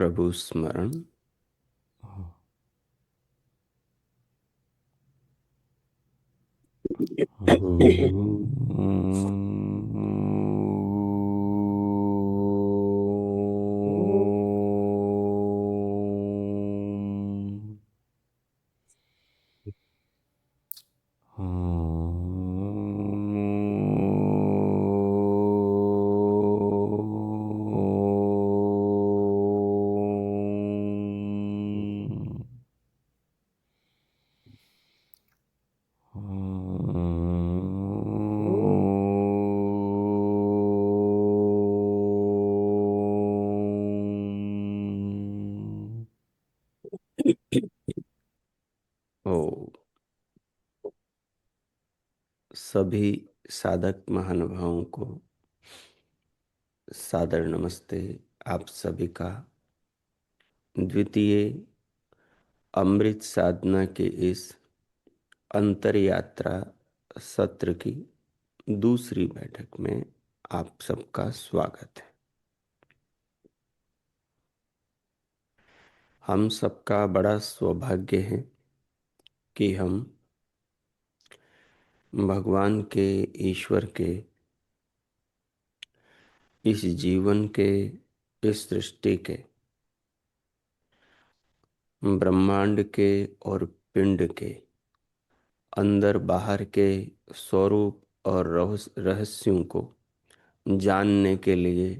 प्रभु स्मरण। ओ सभी साधक महानुभावों को सादर नमस्ते। आप सभी का द्वितीय अमृत साधना के इस अंतर यात्रा सत्र की दूसरी बैठक में आप सबका स्वागत है। हम सबका बड़ा सौभाग्य है कि हम भगवान के, ईश्वर के, इस जीवन के, इस सृष्टि के, ब्रह्मांड के और पिंड के अंदर बाहर के स्वरूप और रहस्यों को जानने के लिए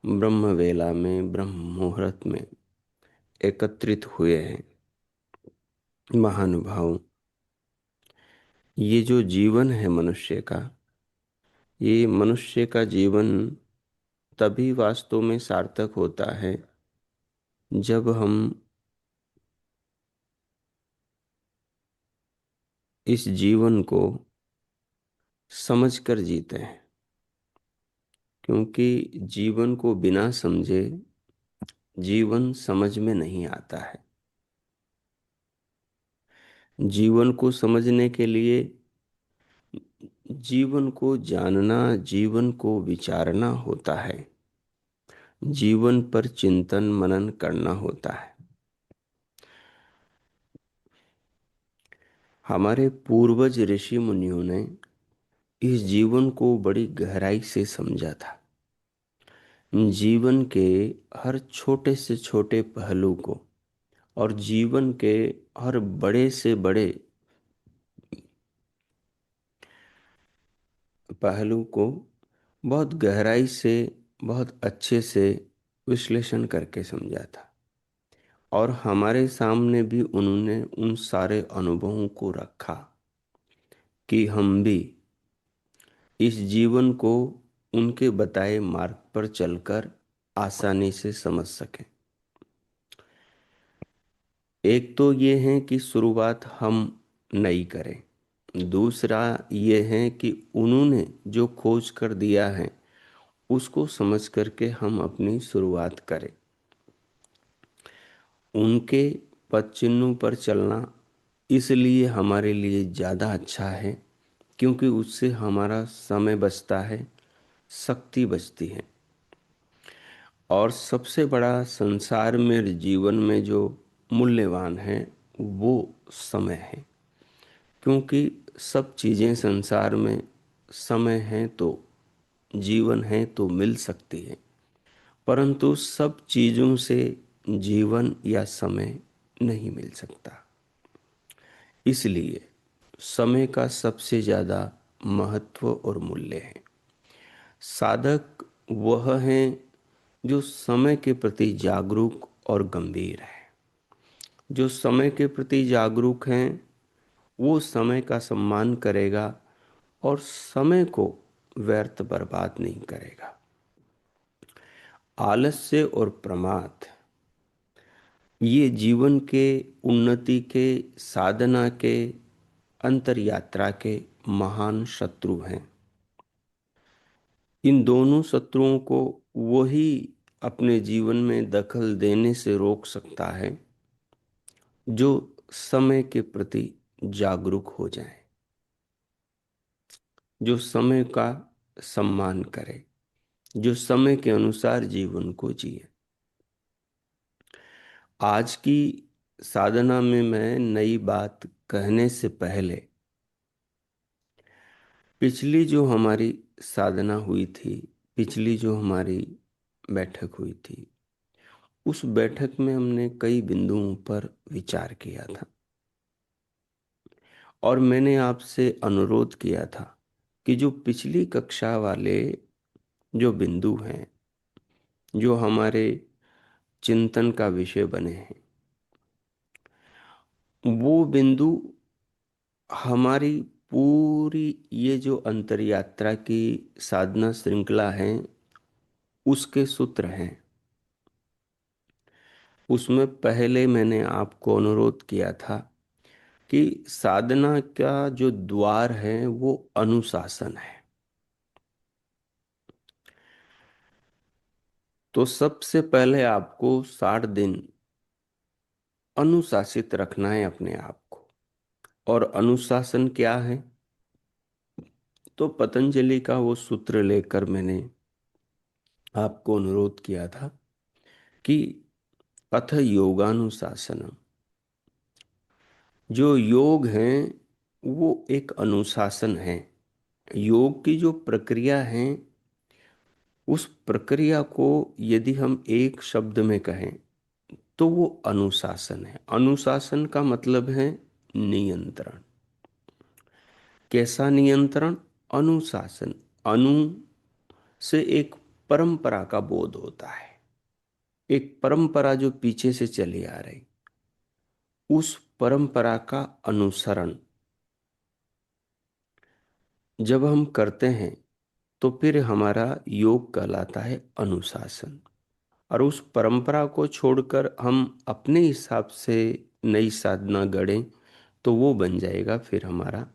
ब्रह्म वेला में, ब्रह्म मुहूर्त में एकत्रित हुए हैं। महानुभाव, ये जो जीवन है मनुष्य का, ये मनुष्य का जीवन तभी वास्तव में सार्थक होता है जब हम इस जीवन को समझ कर जीते हैं। क्योंकि जीवन को बिना समझे जीवन समझ में नहीं आता है। जीवन को समझने के लिए जीवन को जानना, जीवन को विचारना होता है, जीवन पर चिंतन मनन करना होता है। हमारे पूर्वज ऋषि मुनियों ने इस जीवन को बड़ी गहराई से समझा था। जीवन के हर छोटे से छोटे पहलू को और जीवन के हर बड़े से बड़े पहलू को बहुत गहराई से, बहुत अच्छे से विश्लेषण करके समझा था। और हमारे सामने भी उन्होंने उन सारे अनुभवों को रखा कि हम भी इस जीवन को उनके बताए मार्ग पर चलकर आसानी से समझ सकें। एक तो ये है कि शुरुआत हम नहीं करें, दूसरा ये है कि उन्होंने जो खोज कर दिया है उसको समझ करके हम अपनी शुरुआत करें। उनके पद चिन्हों पर चलना इसलिए हमारे लिए ज़्यादा अच्छा है क्योंकि उससे हमारा समय बचता है, शक्ति बचती है। और सबसे बड़ा संसार में, जीवन में जो मूल्यवान है वो समय है। क्योंकि सब चीज़ें संसार में समय है तो, जीवन है तो मिल सकती है, परंतु सब चीज़ों से जीवन या समय नहीं मिल सकता। इसलिए समय का सबसे ज़्यादा महत्व और मूल्य है। साधक वह हैं जो समय के प्रति जागरूक और गंभीर है। जो समय के प्रति जागरूक हैं वो समय का सम्मान करेगा और समय को व्यर्थ बर्बाद नहीं करेगा। आलस्य और प्रमाद ये जीवन के उन्नति के, साधना के, अंतर यात्रा के महान शत्रु हैं। इन दोनों शत्रुओं को वही अपने जीवन में दखल देने से रोक सकता है जो समय के प्रति जागरूक हो जाए, जो समय का सम्मान करे, जो समय के अनुसार जीवन को जिए। आज की साधना में मैं नई बात कहने से पहले पिछली जो हमारी साधना हुई थी, पिछली जो हमारी बैठक हुई थी, उस बैठक में हमने कई बिंदुओं पर विचार किया था और मैंने आपसे अनुरोध किया था कि जो पिछली कक्षा वाले जो बिंदु हैं, जो हमारे चिंतन का विषय बने हैं, वो बिंदु हमारी पूरी ये जो अंतर यात्रा की साधना श्रृंखला है उसके सूत्र हैं। उसमें पहले मैंने आपको अनुरोध किया था कि साधना का जो द्वार है वो अनुशासन है। तो सबसे पहले आपको 60 दिन अनुशासित रखना है अपने आप को। और अनुशासन क्या है? तो पतंजलि का वो सूत्र लेकर मैंने आपको अनुरोध किया था कि अथ योगानुशासनम, जो योग है वो एक अनुशासन है। योग की जो प्रक्रिया है उस प्रक्रिया को यदि हम एक शब्द में कहें तो वो अनुशासन है। अनुशासन का मतलब है नियंत्रण। कैसा नियंत्रण? अनुशासन। अनु से एक परंपरा का बोध होता है, एक परंपरा जो पीछे से चली आ रही, उस परंपरा का अनुसरण जब हम करते हैं तो फिर हमारा योग कहलाता है अनुशासन। और उस परंपरा को छोड़कर हम अपने हिसाब से नई साधना गढ़ें तो वो बन जाएगा फिर हमारा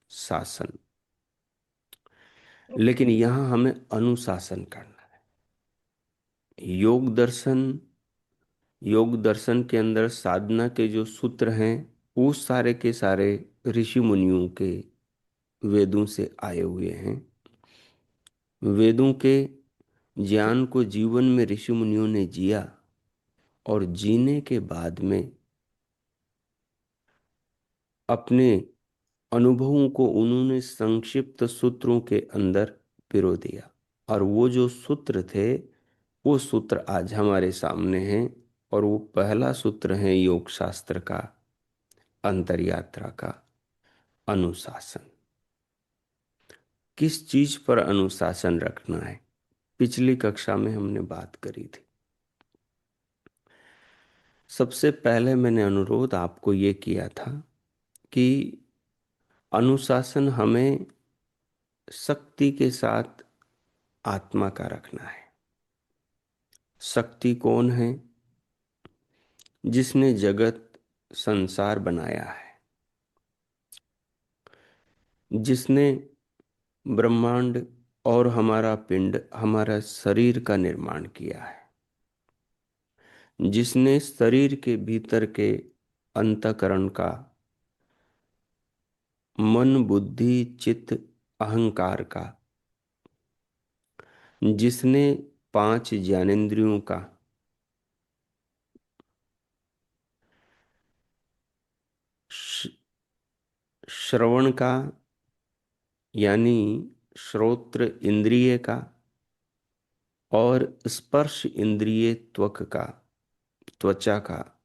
शासन। लेकिन यहाँ हमें अनुशासन करना है। योग दर्शन के अंदर साधना के जो सूत्र हैं वो सारे के सारे ऋषि मुनियों के वेदों से आए हुए हैं। वेदों के ज्ञान को जीवन में ऋषि मुनियों ने जिया और जीने के बाद में अपने अनुभवों को उन्होंने संक्षिप्त सूत्रों के अंदर पिरो दिया। और वो जो सूत्र थे वो सूत्र आज हमारे सामने हैं। और वो पहला सूत्र है योग शास्त्र का, अंतर यात्रा का अनुशासन। किस चीज पर अनुशासन रखना है, पिछली कक्षा में हमने बात करी थी। सबसे पहले मैंने अनुरोध आपको ये किया था कि अनुशासन हमें शक्ति के साथ आत्मा का रखना है। शक्ति कौन है? जिसने जगत संसार बनाया है, जिसने ब्रह्मांड और हमारा पिंड, हमारा शरीर का निर्माण किया है, जिसने शरीर के भीतर के अंतःकरण का, मन बुद्धि चित्त अहंकार का, जिसने 5 ज्ञानेंद्रियों का, श- श्रवण का यानी श्रोत्र इंद्रिय का, और स्पर्श इंद्रिय त्वक का, त्वचा का,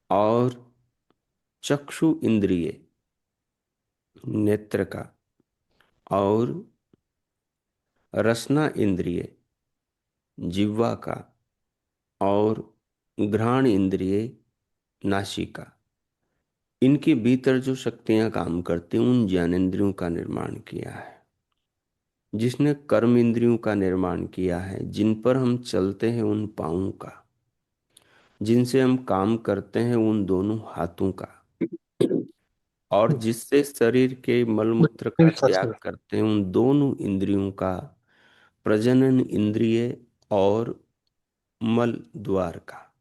और चक्षु इंद्रिय नेत्र का, और रसना इंद्रिय जिह्वा का, और घ्राण इंद्रिय नासिका, इनके भीतर जो शक्तियां काम करती हैं उन ज्ञानेंद्रियों का निर्माण किया है। जिसने कर्म इंद्रियों का निर्माण किया है, जिन पर हम चलते हैं उन पांवों का, जिनसे हम काम करते हैं उन दोनों हाथों का, और जिससे शरीर के मलमूत्र का त्याग करते हैं उन दोनों इंद्रियों का, प्रजनन इंद्रिय और मल द्वार का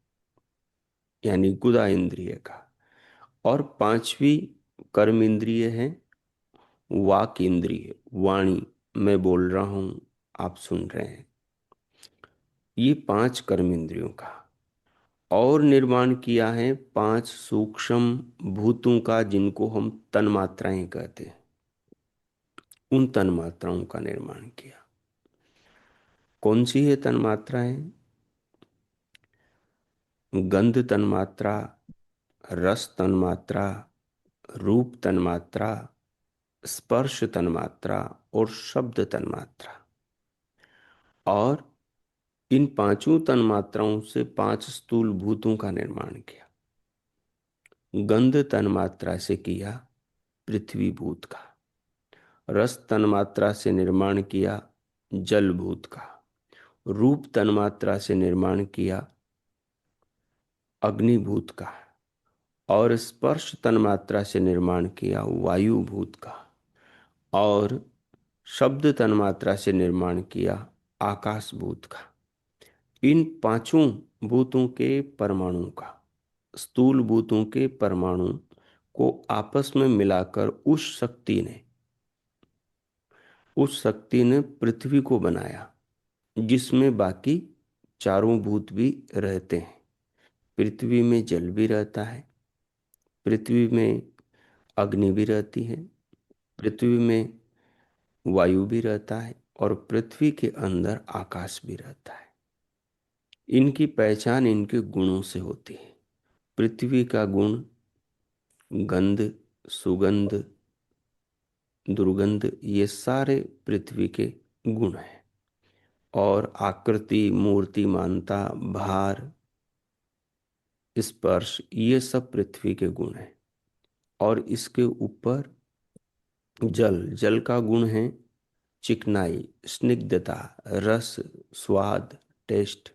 यानी गुदा इंद्रिय का, और 5वीं कर्म इंद्रिय है वाक इंद्रिय, वाणी। मैं बोल रहा हूं, आप सुन रहे हैं। ये 5 कर्म इंद्रियों का। और निर्माण किया है 5 सूक्ष्म भूतों का, जिनको हम तन्मात्राएं कहते हैं। उन तन्मात्राओं का निर्माण किया। कौन सी है तन्मात्राएं? गंध तन्मात्रा, रस तन्मात्रा, रूप तन्मात्रा, स्पर्श तन्मात्रा और शब्द तन्मात्रा। और इन पांचों तन्मात्राओं से 5 स्थूल भूतों का निर्माण किया। गंध तन्मात्रा से किया पृथ्वी भूत का, रस तन्मात्रा से निर्माण किया जल भूत का, रूप तन्मात्रा से निर्माण किया अग्निभूत का, और स्पर्श तन्मात्रा से निर्माण किया वायु भूत का, और शब्द तन्मात्रा से निर्माण किया आकाश भूत का। इन पांचों भूतों के परमाणु का, स्थूल भूतों के परमाणु को आपस में मिलाकर उस शक्ति ने पृथ्वी को बनाया, जिसमें बाकी चारों भूत भी रहते हैं। पृथ्वी में जल भी रहता है, पृथ्वी में अग्नि भी रहती है, पृथ्वी में वायु भी रहता है, और पृथ्वी के अंदर आकाश भी रहता है। इनकी पहचान इनके गुणों से होती है। पृथ्वी का गुण गंध, सुगंध, दुर्गंध, ये सारे पृथ्वी के गुण हैं। और आकृति, मूर्तिमानता, भार, स्पर्श, ये सब पृथ्वी के गुण हैं। और इसके ऊपर जल का गुण है चिकनाई, स्निग्धता, रस, स्वाद, टेस्ट।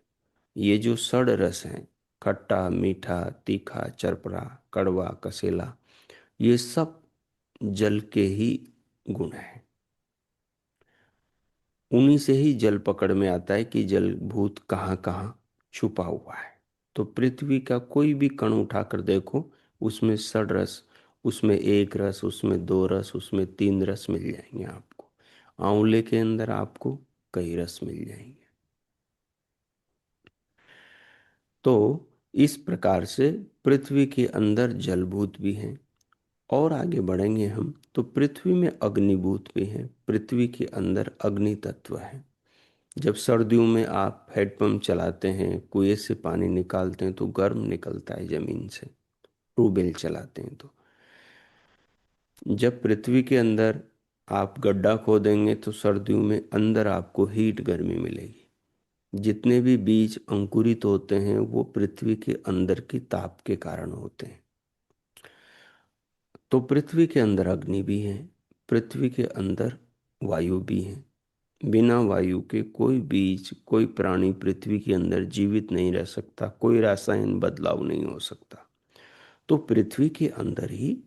ये जो षड रस हैं, खट्टा, मीठा, तीखा, चरपरा, कड़वा, कसेला, ये सब जल के ही गुण हैं। उन्हीं से ही जल पकड़ में आता है कि जल भूत कहाँ कहाँ छुपा हुआ है। तो पृथ्वी का कोई भी कण उठाकर देखो, उसमें षड रस, उसमें एक रस, उसमें दो रस, उसमें 3 रस मिल जाएंगे आपको। आंवले के अंदर आपको कई रस मिल जाएंगे। तो इस प्रकार से पृथ्वी के अंदर जलभूत भी हैं। और आगे बढ़ेंगे हम तो पृथ्वी में अग्निभूत भी हैं। पृथ्वी के अंदर अग्नि तत्व है। जब सर्दियों में आप हैंडपंप चलाते हैं, कुएं से पानी निकालते हैं तो गर्म निकलता है जमीन से, ट्यूबवेल चलाते हैं तो। जब पृथ्वी के अंदर आप गड्ढा खोदेंगे तो सर्दियों में अंदर आपको हीट गर्मी मिलेगी। जितने भी बीज अंकुरित होते हैं वो पृथ्वी के अंदर की ताप के कारण होते हैं। तो पृथ्वी के अंदर अग्नि भी है, पृथ्वी के अंदर वायु भी है। बिना वायु के कोई बीज, कोई प्राणी पृथ्वी के अंदर जीवित नहीं रह सकता, कोई रासायनिक बदलाव नहीं हो सकता। तो पृथ्वी के अंदर ही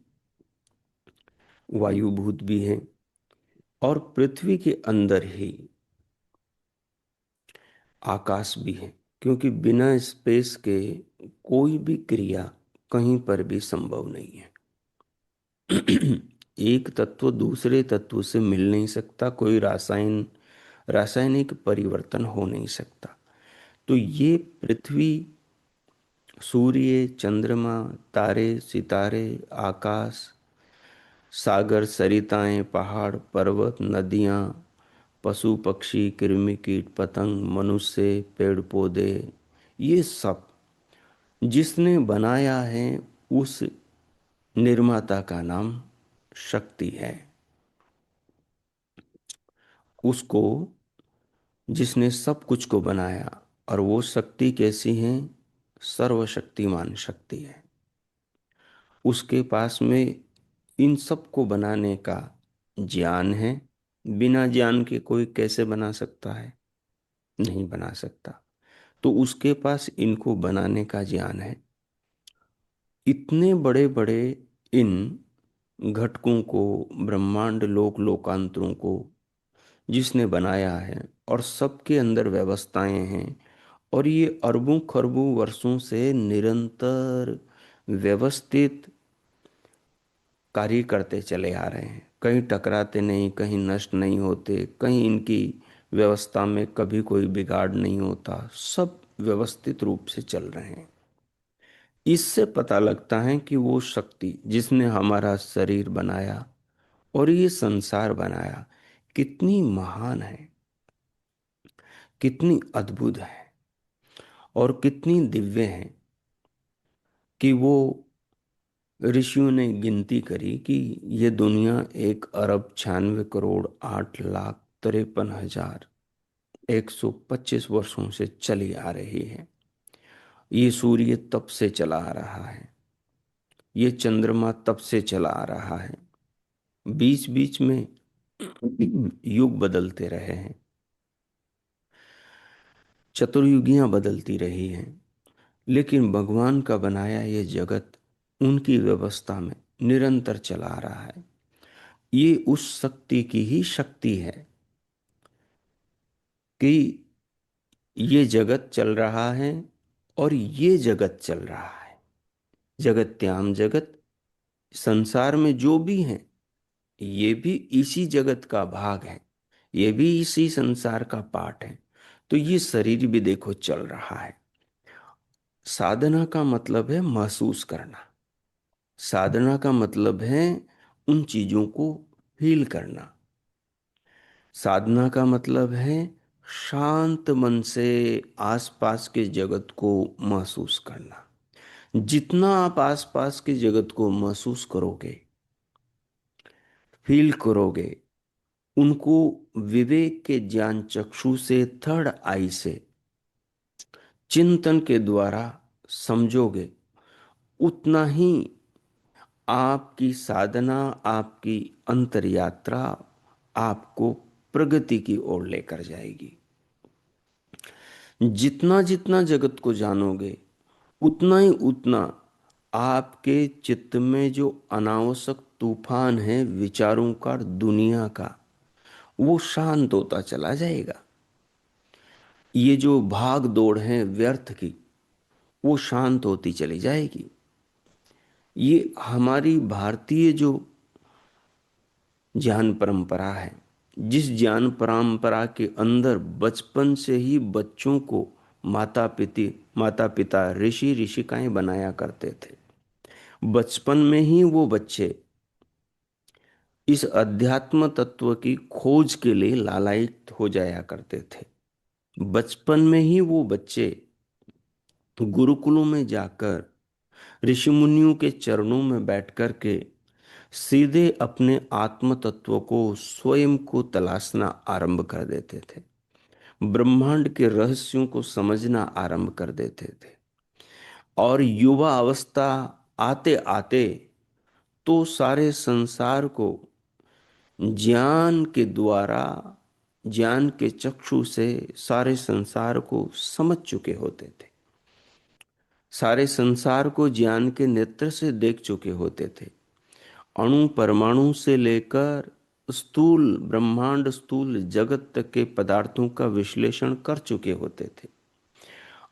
वायुभूत भी है, और पृथ्वी के अंदर ही आकाश भी है। क्योंकि बिना स्पेस के कोई भी क्रिया कहीं पर भी संभव नहीं है। एक तत्व दूसरे तत्व से मिल नहीं सकता, कोई रासायनिक परिवर्तन हो नहीं सकता। तो ये पृथ्वी, सूर्य, चंद्रमा, तारे, सितारे, आकाश, सागर, सरिताएं, पहाड़, पर्वत, नदियाँ, पशु पक्षी, कृमि कीट, पतंग, मनुष्य, पेड़ पौधे, ये सब जिसने बनाया है उस निर्माता का नाम शक्ति है। उसको, जिसने सब कुछ को बनाया, और वो शक्ति कैसी है? सर्वशक्तिमान शक्ति है। उसके पास में इन सब को बनाने का ज्ञान है। बिना ज्ञान के कोई कैसे बना सकता है? नहीं बना सकता। तो उसके पास इनको बनाने का ज्ञान है। इतने बड़े बड़े इन घटकों को, ब्रह्मांड, लोकांतरों को जिसने बनाया है, और सबके अंदर व्यवस्थाएं हैं, और ये अरबों खरबों वर्षों से निरंतर व्यवस्थित कार्य करते चले आ रहे हैं। कहीं टकराते नहीं, कहीं नष्ट नहीं होते, कहीं इनकी व्यवस्था में कभी कोई बिगाड़ नहीं होता, सब व्यवस्थित रूप से चल रहे हैं। इससे पता लगता है कि वो शक्ति जिसने हमारा शरीर बनाया और ये संसार बनाया कितनी महान है, कितनी अद्भुत है और कितनी दिव्य है कि वो ऋषियों ने गिनती करी कि ये दुनिया 1 अरब 96 करोड़ 8 लाख 53 हजार 125 वर्षों से चली आ रही है। ये सूर्य तब से चला आ रहा है, ये चंद्रमा तब से चला आ रहा है। बीच बीच में युग बदलते रहे हैं, चतुर्युगियां बदलती रही हैं, लेकिन भगवान का बनाया ये जगत उनकी व्यवस्था में निरंतर चला आ रहा है। ये उस शक्ति की ही शक्ति है कि ये जगत चल रहा है और ये जगत चल रहा है। जगत्याम जगत, संसार में जो भी है ये भी इसी जगत का भाग है, ये भी इसी संसार का पार्ट है। तो ये शरीर भी देखो चल रहा है। साधना का मतलब है महसूस करना, साधना का मतलब है उन चीजों को फील करना, साधना का मतलब है शांत मन से आसपास के जगत को महसूस करना। जितना आप आसपास के जगत को महसूस करोगे, फील करोगे, उनको विवेक के ज्ञान चक्षु से, थर्ड आई से, चिंतन के द्वारा समझोगे, उतना ही आपकी साधना, आपकी अंतर यात्रा आपको प्रगति की ओर लेकर जाएगी। जितना जितना जगत को जानोगे उतना ही उतना आपके चित्त में जो अनावश्यक तूफान है विचारों का, दुनिया का, वो शांत होता चला जाएगा। ये जो भाग दौड़ है व्यर्थ की, वो शांत होती चली जाएगी। ये हमारी भारतीय जो ज्ञान परंपरा है, जिस ज्ञान परंपरा के अंदर बचपन से ही बच्चों को माता पिता ऋषि ऋषिकाएं बनाया करते थे। बचपन में ही वो बच्चे इस अध्यात्म तत्व की खोज के लिए लालायित हो जाया करते थे। बचपन में ही वो बच्चे गुरुकुलों में जाकर ऋषि मुनियों के चरणों में बैठ कर के सीधे अपने आत्म तत्व को, स्वयं को तलाशना आरंभ कर देते थे, ब्रह्मांड के रहस्यों को समझना आरंभ कर देते थे। और युवा अवस्था आते आते तो सारे संसार को ज्ञान के द्वारा, ज्ञान के चक्षु से सारे संसार को समझ चुके होते थे, सारे संसार को ज्ञान के नेत्र से देख चुके होते थे। अणु परमाणु से लेकर स्थूल ब्रह्मांड, स्थूल जगत तक के पदार्थों का विश्लेषण कर चुके होते थे।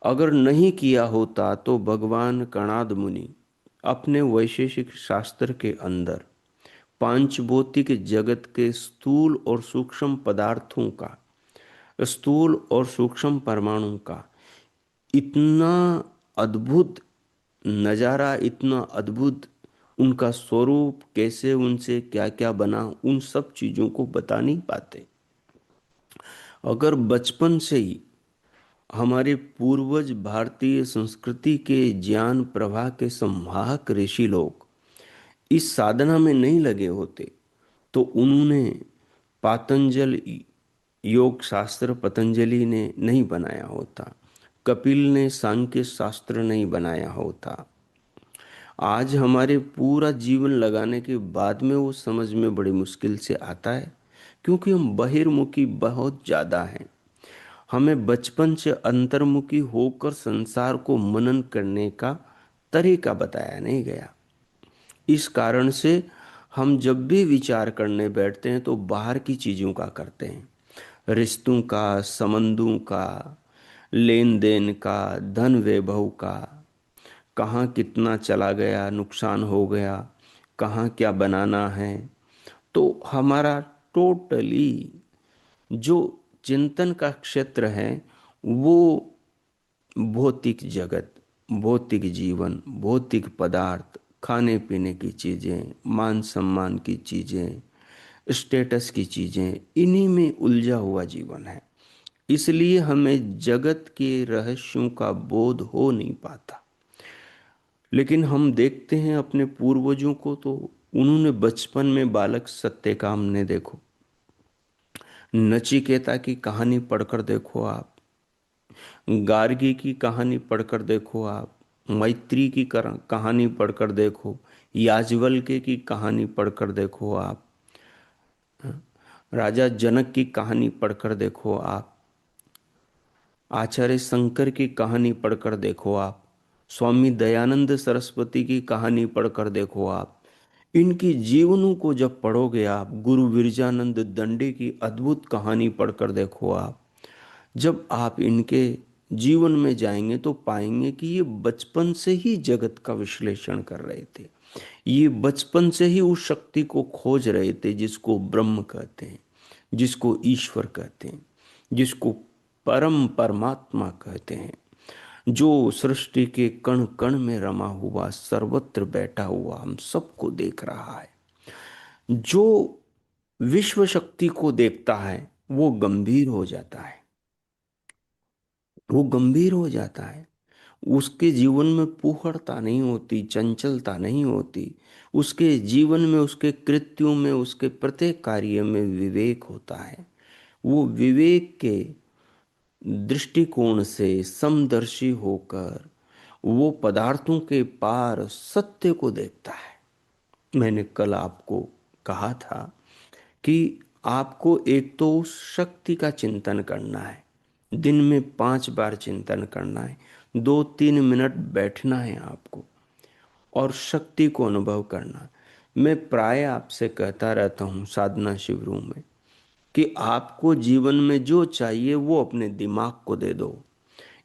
अगर नहीं किया होता तो भगवान कणाद मुनि अपने वैशेषिक शास्त्र के अंदर पांचभौतिक जगत के स्थूल और सूक्ष्म पदार्थों का, स्थूल और सूक्ष्म परमाणु का इतना अद्भुत नजारा, इतना अद्भुत उनका स्वरूप, कैसे उनसे क्या क्या बना, उन सब चीजों को बता नहीं पाते। अगर बचपन से ही हमारे पूर्वज भारतीय संस्कृति के ज्ञान प्रवाह के संवाहक ऋषि लोग इस साधना में नहीं लगे होते तो उन्होंने पातंजल योग शास्त्र, पतंजलि ने नहीं बनाया होता, कपिल ने सांख्य शास्त्र नहीं बनाया होता। आज हमारे पूरा जीवन लगाने के बाद में वो समझ में बड़ी मुश्किल से आता है, क्योंकि हम बहिर्मुखी बहुत ज्यादा हैं। हमें बचपन से अंतर्मुखी होकर संसार को मनन करने का तरीका बताया नहीं गया। इस कारण से हम जब भी विचार करने बैठते हैं तो बाहर की चीजों का करते हैं, रिश्तों का, संबंधों का, लेन देन का, धन वैभव का, कहाँ कितना चला गया, नुकसान हो गया, कहाँ क्या बनाना है। तो हमारा टोटली जो चिंतन का क्षेत्र है वो भौतिक जगत, भौतिक जीवन, भौतिक पदार्थ, खाने पीने की चीज़ें, मान सम्मान की चीज़ें, स्टेटस की चीज़ें, इन्हीं में उलझा हुआ जीवन है। इसलिए हमें जगत के रहस्यों का बोध हो नहीं पाता। लेकिन हम देखते हैं अपने पूर्वजों को, तो उन्होंने बचपन में बालक सत्यकाम ने देखो, नचिकेता की कहानी पढ़कर देखो आप, गार्गी की कहानी पढ़कर देखो आप, मैत्री की कहानी पढ़कर देखो, याज्ञवल्क्य की कहानी पढ़कर देखो आप, राजा जनक की कहानी पढ़कर देखो आप, आचार्य शंकर की कहानी पढ़कर देखो आप, स्वामी दयानंद सरस्वती की कहानी पढ़कर देखो आप। इनकी जीवनों को जब पढ़ोगे आप, गुरु विरजानंद दंडी की अद्भुत कहानी पढ़कर देखो आप, जब आप इनके जीवन में जाएंगे तो पाएंगे कि ये बचपन से ही जगत का विश्लेषण कर रहे थे। ये बचपन से ही उस शक्ति को खोज रहे थे जिसको ब्रह्म कहते हैं, जिसको ईश्वर कहते हैं, जिसको परम परमात्मा कहते हैं, जो सृष्टि के कण कण में रमा हुआ, सर्वत्र बैठा हुआ हम सबको देख रहा है। जो विश्व शक्ति को देखता है वो गंभीर हो जाता है, वो गंभीर हो जाता है। उसके जीवन में फूहड़ता नहीं होती, चंचलता नहीं होती। उसके जीवन में, उसके कृत्यों में, उसके प्रत्येक कार्य में विवेक होता है। वो विवेक के दृष्टिकोण से समदर्शी होकर वो पदार्थों के पार सत्य को देखता है। मैंने कल आपको कहा था कि आपको एक तो उस शक्ति का चिंतन करना है, दिन में 5 बार चिंतन करना है, 2-3 मिनट बैठना है आपको और शक्ति को अनुभव करना है। मैं प्राय आपसे कहता रहता हूँ साधना शिविरों में कि आपको जीवन में जो चाहिए वो अपने दिमाग को दे दो।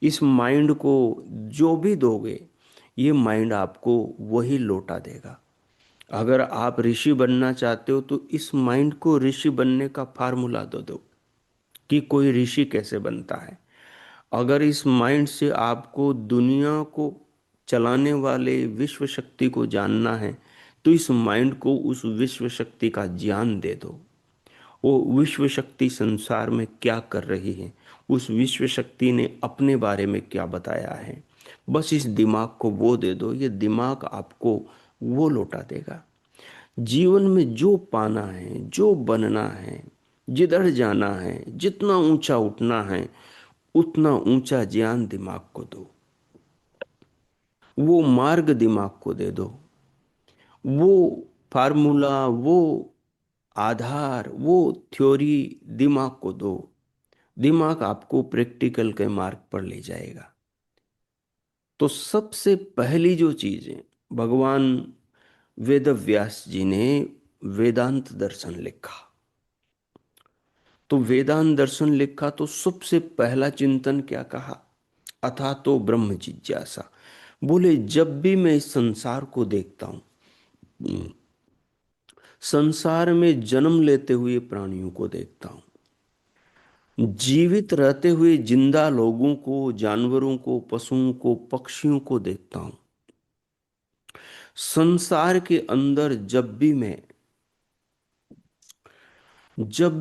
इस माइंड को जो भी दोगे, ये माइंड आपको वही लौटा देगा। अगर आप ऋषि बनना चाहते हो तो इस माइंड को ऋषि बनने का फार्मूला दे दो कि कोई ऋषि कैसे बनता है। अगर इस माइंड से आपको दुनिया को चलाने वाले विश्व शक्ति को जानना है तो इस माइंड को उस विश्व शक्ति का ज्ञान दे दो। वो विश्व शक्ति संसार में क्या कर रही है, उस विश्व शक्ति ने अपने बारे में क्या बताया है, बस इस दिमाग को वो दे दो। ये दिमाग आपको वो लौटा देगा। जीवन में जो पाना है, जो बनना है, जिधर जाना है, जितना ऊंचा उठना है, उतना ऊंचा ज्ञान दिमाग को दो। वो मार्ग दिमाग को दे दो, वो फार्मूला, वो आधार, वो थ्योरी दिमाग को दो। दिमाग आपको प्रैक्टिकल के मार्ग पर ले जाएगा। तो सबसे पहली जो चीज है, भगवान वेद व्यास जी ने वेदांत दर्शन लिखा। तो वेदांत दर्शन लिखा तो सबसे पहला चिंतन क्या कहा? अथा तो ब्रह्म जिज्ञासा। बोले जब भी मैं इस संसार को देखता हूं, संसार में जन्म लेते हुए प्राणियों को देखता हूं, जीवित रहते हुए जिंदा लोगों को, जानवरों को, पशुओं को, पक्षियों को देखता हूं। संसार के अंदर जब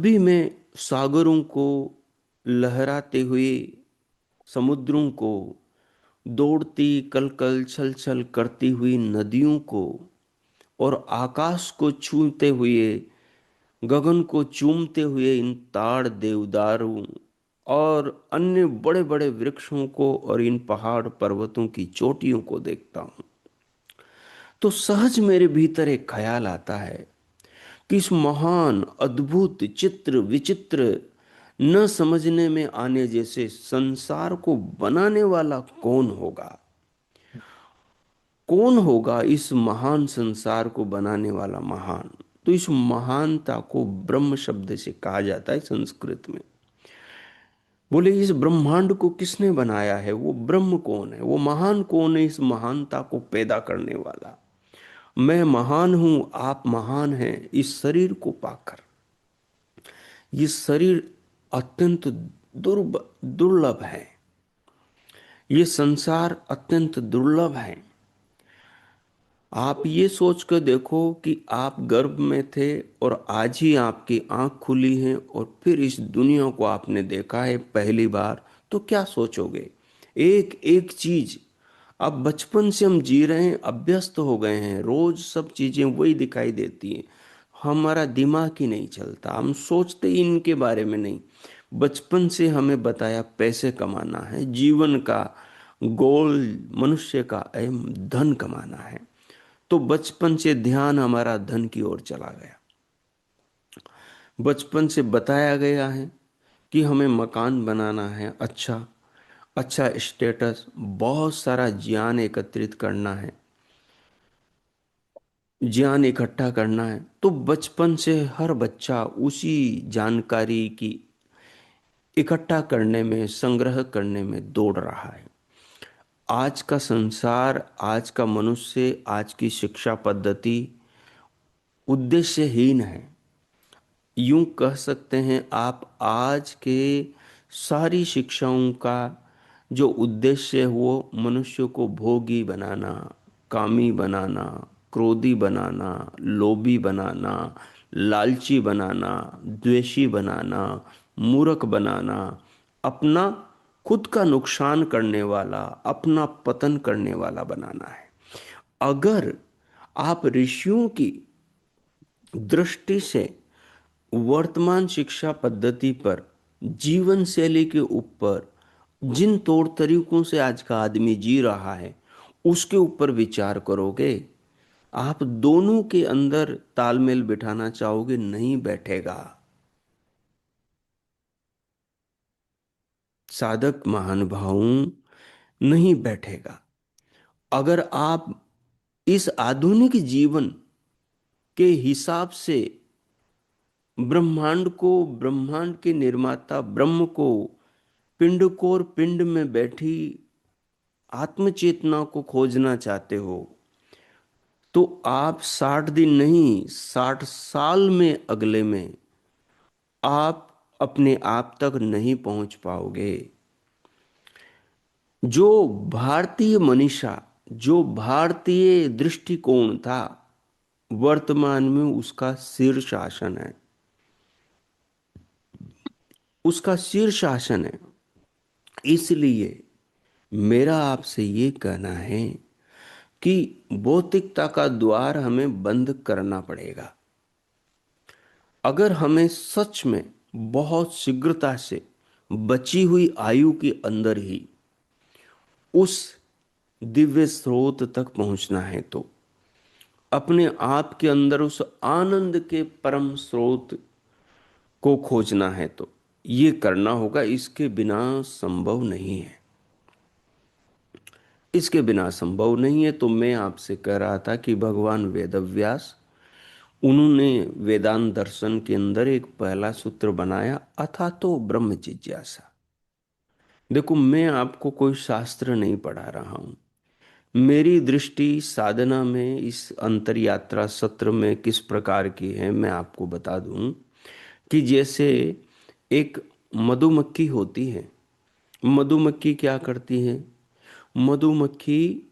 भी मैं सागरों को, लहराते हुए समुद्रों को, दौड़ती कल कल छल छल करती हुई नदियों को, और आकाश को छूते हुए, गगन को चूमते हुए इन ताड़ देवदारों और अन्य बड़े बड़े वृक्षों को और इन पहाड़ पर्वतों की चोटियों को देखता हूं, तो सहज मेरे भीतर एक ख्याल आता है कि इस महान अद्भुत चित्र विचित्र न समझने में आने जैसे संसार को बनाने वाला कौन होगा? कौन होगा इस महान संसार को बनाने वाला महान? तो इस महानता को ब्रह्म शब्द से कहा जाता है संस्कृत में। बोले इस ब्रह्मांड को किसने बनाया है? वो ब्रह्म कौन है? वो महान कौन है इस महानता को पैदा करने वाला? मैं महान हूं, आप महान हैं इस शरीर को पाकर। ये शरीर अत्यंत दुर्लभ है। ये संसार अत्यंत दुर्लभ है। आप ये सोच कर देखो कि आप गर्भ में थे और आज ही आपकी आंख खुली है और फिर इस दुनिया को आपने देखा है पहली बार, तो क्या सोचोगे? एक एक चीज। अब बचपन से हम जी रहे हैं, अभ्यस्त हो गए हैं, रोज सब चीजें वही दिखाई देती हैं। हमारा दिमाग ही नहीं चलता, हम सोचते ही इनके बारे में नहीं। बचपन से हमें बताया पैसे कमाना है, जीवन का गोल मनुष्य का एम धन कमाना है। तो बचपन से ध्यान हमारा धन की ओर चला गया। बचपन से बताया गया है कि हमें मकान बनाना है, अच्छा अच्छा स्टेटस, बहुत सारा ज्ञान एकत्रित करना है, ज्ञान इकट्ठा करना है। तो बचपन से हर बच्चा उसी जानकारी की इकट्ठा करने में, संग्रह करने में दौड़ रहा है। आज का संसार, आज का मनुष्य, आज की शिक्षा पद्धति उद्देश्यहीन है। यूं कह सकते हैं आप, आज के सारी शिक्षाओं का जो उद्देश्य है वो मनुष्य को भोगी बनाना, कामी बनाना, क्रोधी बनाना, लोभी बनाना, लालची बनाना, द्वेषी बनाना, मूर्ख बनाना, अपना खुद का नुकसान करने वाला, अपना पतन करने वाला बनाना है। अगर आप ऋषियों की दृष्टि से वर्तमान शिक्षा पद्धति पर, जीवन शैली के ऊपर, जिन तौर तरीकों से आज का आदमी जी रहा है उसके ऊपर विचार करोगे, आप दोनों के अंदर तालमेल बिठाना चाहोगे, नहीं बैठेगा। साधक महानुभावों, नहीं बैठेगा। अगर आप इस आधुनिक जीवन के हिसाब से ब्रह्मांड को, ब्रह्मांड के निर्माता ब्रह्म को, पिंड को और पिंड में बैठी आत्मचेतना को खोजना चाहते हो, तो आप 60 दिन नहीं, 60 साल में, अगले में आप अपने आप तक नहीं पहुंच पाओगे। जो भारतीय मनीषा, जो भारतीय दृष्टिकोण था, वर्तमान में उसका शीर्षासन है, उसका शीर्षासन है। इसलिए मेरा आपसे ये कहना है कि भौतिकता का द्वार हमें बंद करना पड़ेगा। अगर हमें सच में बहुत शीघ्रता से बची हुई आयु के अंदर ही उस दिव्य स्रोत तक पहुंचना है, तो अपने आप के अंदर उस आनंद के परम स्रोत को खोजना है, तो ये करना होगा। इसके बिना संभव नहीं है, इसके बिना संभव नहीं है। तो मैं आपसे कह रहा था कि भगवान वेदव्यास, उन्होंने वेदांत दर्शन के अंदर एक पहला सूत्र बनाया, अथा तो ब्रह्म जिज्ञासा। देखो, मैं आपको कोई शास्त्र नहीं पढ़ा रहा हूं। मेरी दृष्टि साधना में इस अंतर यात्रा सत्र में किस प्रकार की है, मैं आपको बता दूं कि जैसे एक मधुमक्खी होती है। मधुमक्खी क्या करती है? मधुमक्खी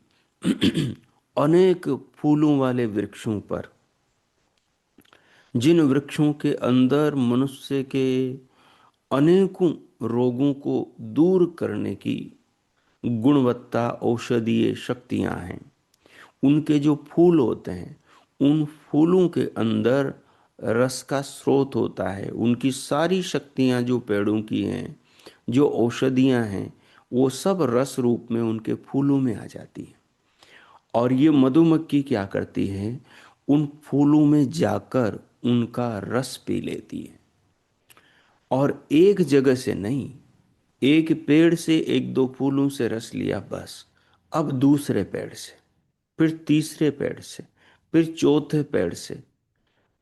अनेक फूलों वाले वृक्षों पर, जिन वृक्षों के अंदर मनुष्य के अनेकों रोगों को दूर करने की गुणवत्ता, औषधीय शक्तियां हैं, उनके जो फूल होते हैं, उन फूलों के अंदर रस का स्रोत होता है। उनकी सारी शक्तियां जो पेड़ों की हैं, जो औषधियां हैं, वो सब रस रूप में उनके फूलों में आ जाती हैं। और ये मधुमक्खी क्या करती है? उन फूलों में जाकर उनका रस पी लेती है। और एक जगह से नहीं, एक पेड़ से एक दो फूलों से रस लिया बस, अब दूसरे पेड़ से, फिर तीसरे पेड़ से, फिर चौथे पेड़ से।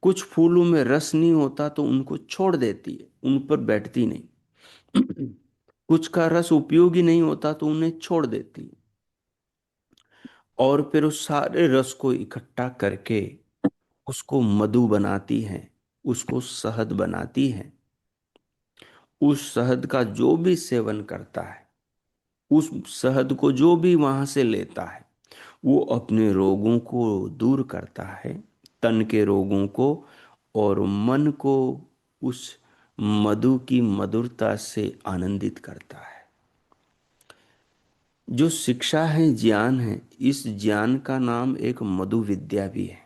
कुछ फूलों में रस नहीं होता तो उनको छोड़ देती है, उन पर बैठती नहीं। कुछ का रस उपयोगी नहीं होता तो उन्हें छोड़ देती है। और फिर उस सारे रस को इकट्ठा करके उसको मधु बनाती हैं, उसको शहद बनाती हैं। उस शहद का जो भी सेवन करता है, उस शहद को जो भी वहां से लेता है वो अपने रोगों को दूर करता है, तन के रोगों को, और मन को उस मधु की मधुरता से आनंदित करता है। जो शिक्षा है, ज्ञान है, इस ज्ञान का नाम एक मधु विद्या भी है।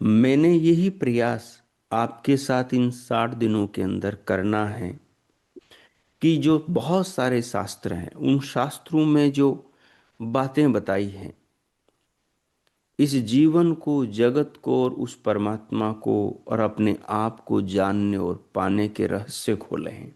मैंने यही प्रयास आपके साथ इन 60 दिनों के अंदर करना है कि जो बहुत सारे शास्त्र हैं, उन शास्त्रों में जो बातें बताई हैं, इस जीवन को, जगत को और उस परमात्मा को और अपने आप को जानने और पाने के रहस्य खोले हैं।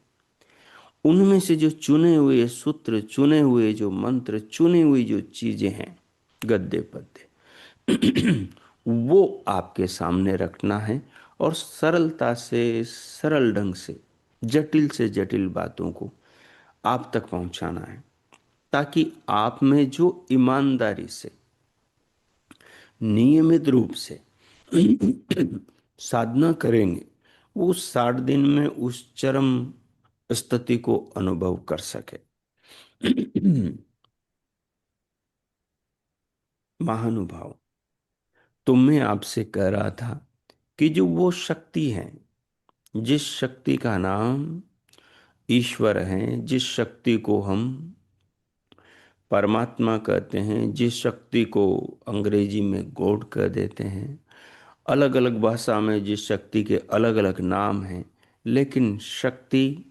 उनमें से जो चुने हुए सूत्र, चुने हुए जो मंत्र, चुनी हुई जो चीजें हैं, गद्य पद्य, वो आपके सामने रखना है और सरलता से, सरल ढंग से जटिल बातों को आप तक पहुंचाना है, ताकि आप में जो ईमानदारी से, नियमित रूप से साधना करेंगे, वो 60 दिन में उस चरम स्थिति को अनुभव कर सके। महानुभाव, तो मैं आपसे कह रहा था कि जो वो शक्ति है, जिस शक्ति का नाम ईश्वर है, जिस शक्ति को हम परमात्मा कहते हैं, जिस शक्ति को अंग्रेजी में गॉड कह देते हैं, अलग अलग भाषा में जिस शक्ति के अलग अलग नाम हैं, लेकिन शक्ति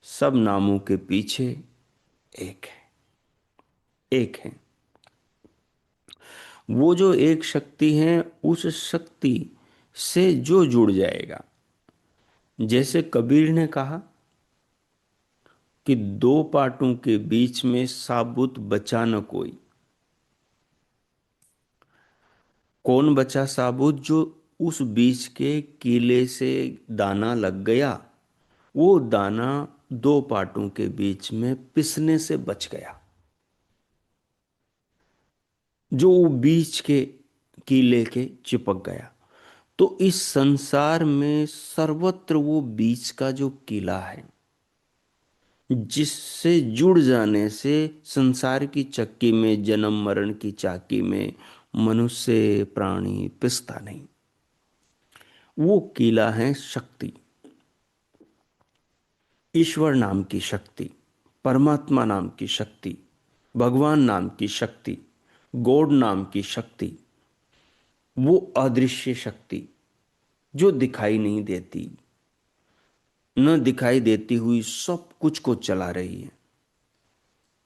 सब नामों के पीछे एक है, एक है। वो जो एक शक्ति है, उस शक्ति से जो जुड़ जाएगा, जैसे कबीर ने कहा कि दो पाटों के बीच में साबुत बचा न कोई। कौन बचा साबुत? जो उस बीच के कीले से दाना लग गया, वो दाना दो पाटों के बीच में पिसने से बच गया। जो बीच के कीले के चिपक गया। तो इस संसार में सर्वत्र वो बीच का जो किला है, जिससे जुड़ जाने से संसार की चक्की में, जन्म मरण की चाकी में मनुष्य प्राणी पिसता नहीं, वो किला है शक्ति। ईश्वर नाम की शक्ति, परमात्मा नाम की शक्ति, भगवान नाम की शक्ति, गॉड नाम की शक्ति, वो अदृश्य शक्ति जो दिखाई नहीं देती, न दिखाई देती हुई सब कुछ को चला रही है,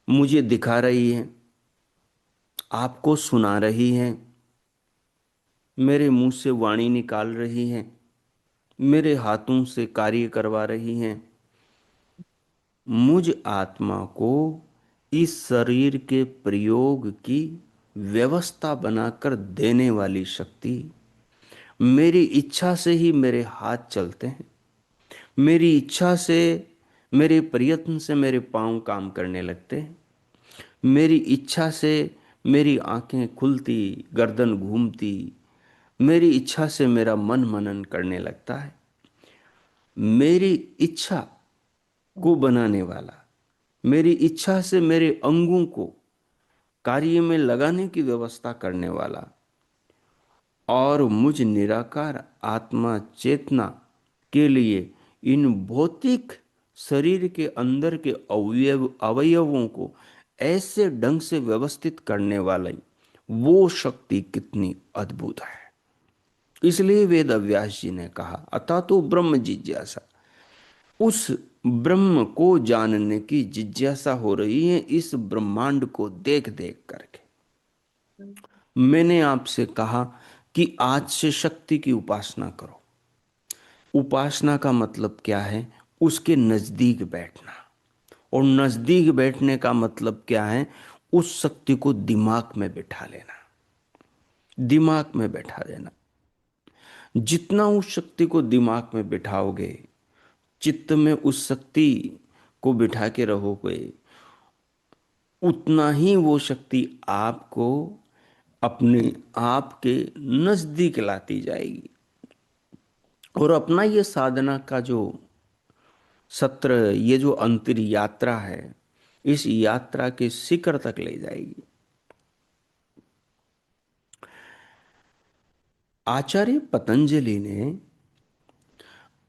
मुझे दिखा रही है, आपको सुना रही है, मेरे मुंह से वाणी निकाल रही है, मेरे हाथों से कार्य करवा रही है। मुझ आत्मा को इस शरीर के प्रयोग की व्यवस्था बनाकर देने वाली शक्ति, मेरी इच्छा से ही मेरे हाथ चलते हैं, मेरी इच्छा से, मेरे प्रयत्न से मेरे पांव काम करने लगते हैं, मेरी इच्छा से मेरी आंखें खुलती, गर्दन घूमती, मेरी इच्छा से मेरा मन मनन करने लगता है। मेरी इच्छा को बनाने वाला, मेरी इच्छा से मेरे अंगों को कार्य में लगाने की व्यवस्था करने वाला, और मुझ निराकार आत्मा चेतना के लिए इन भौतिक शरीर के अंदर के अवयवों को ऐसे ढंग से व्यवस्थित करने वाली वो शक्ति कितनी अद्भुत है। इसलिए वेद व्यास जी ने कहा, अथा तो ब्रह्म जिज्ञासा, उस ब्रह्म को जानने की जिज्ञासा हो रही है इस ब्रह्मांड को देख देख करके। मैंने आपसे कहा कि आज से शक्ति की उपासना करो। उपासना का मतलब क्या है? उसके नजदीक बैठना। और नजदीक बैठने का मतलब क्या है? उस शक्ति को दिमाग में बिठा लेना, दिमाग में बैठा देना। जितना उस शक्ति को दिमाग में बिठाओगे, चित्त में उस शक्ति को बिठा के रहोगे, उतना ही वो शक्ति आपको अपने आप के नजदीक लाती जाएगी। और अपना ये साधना का जो सत्र, ये जो अंतर यात्रा है, इस यात्रा के शिखर तक ले जाएगी। आचार्य पतंजलि ने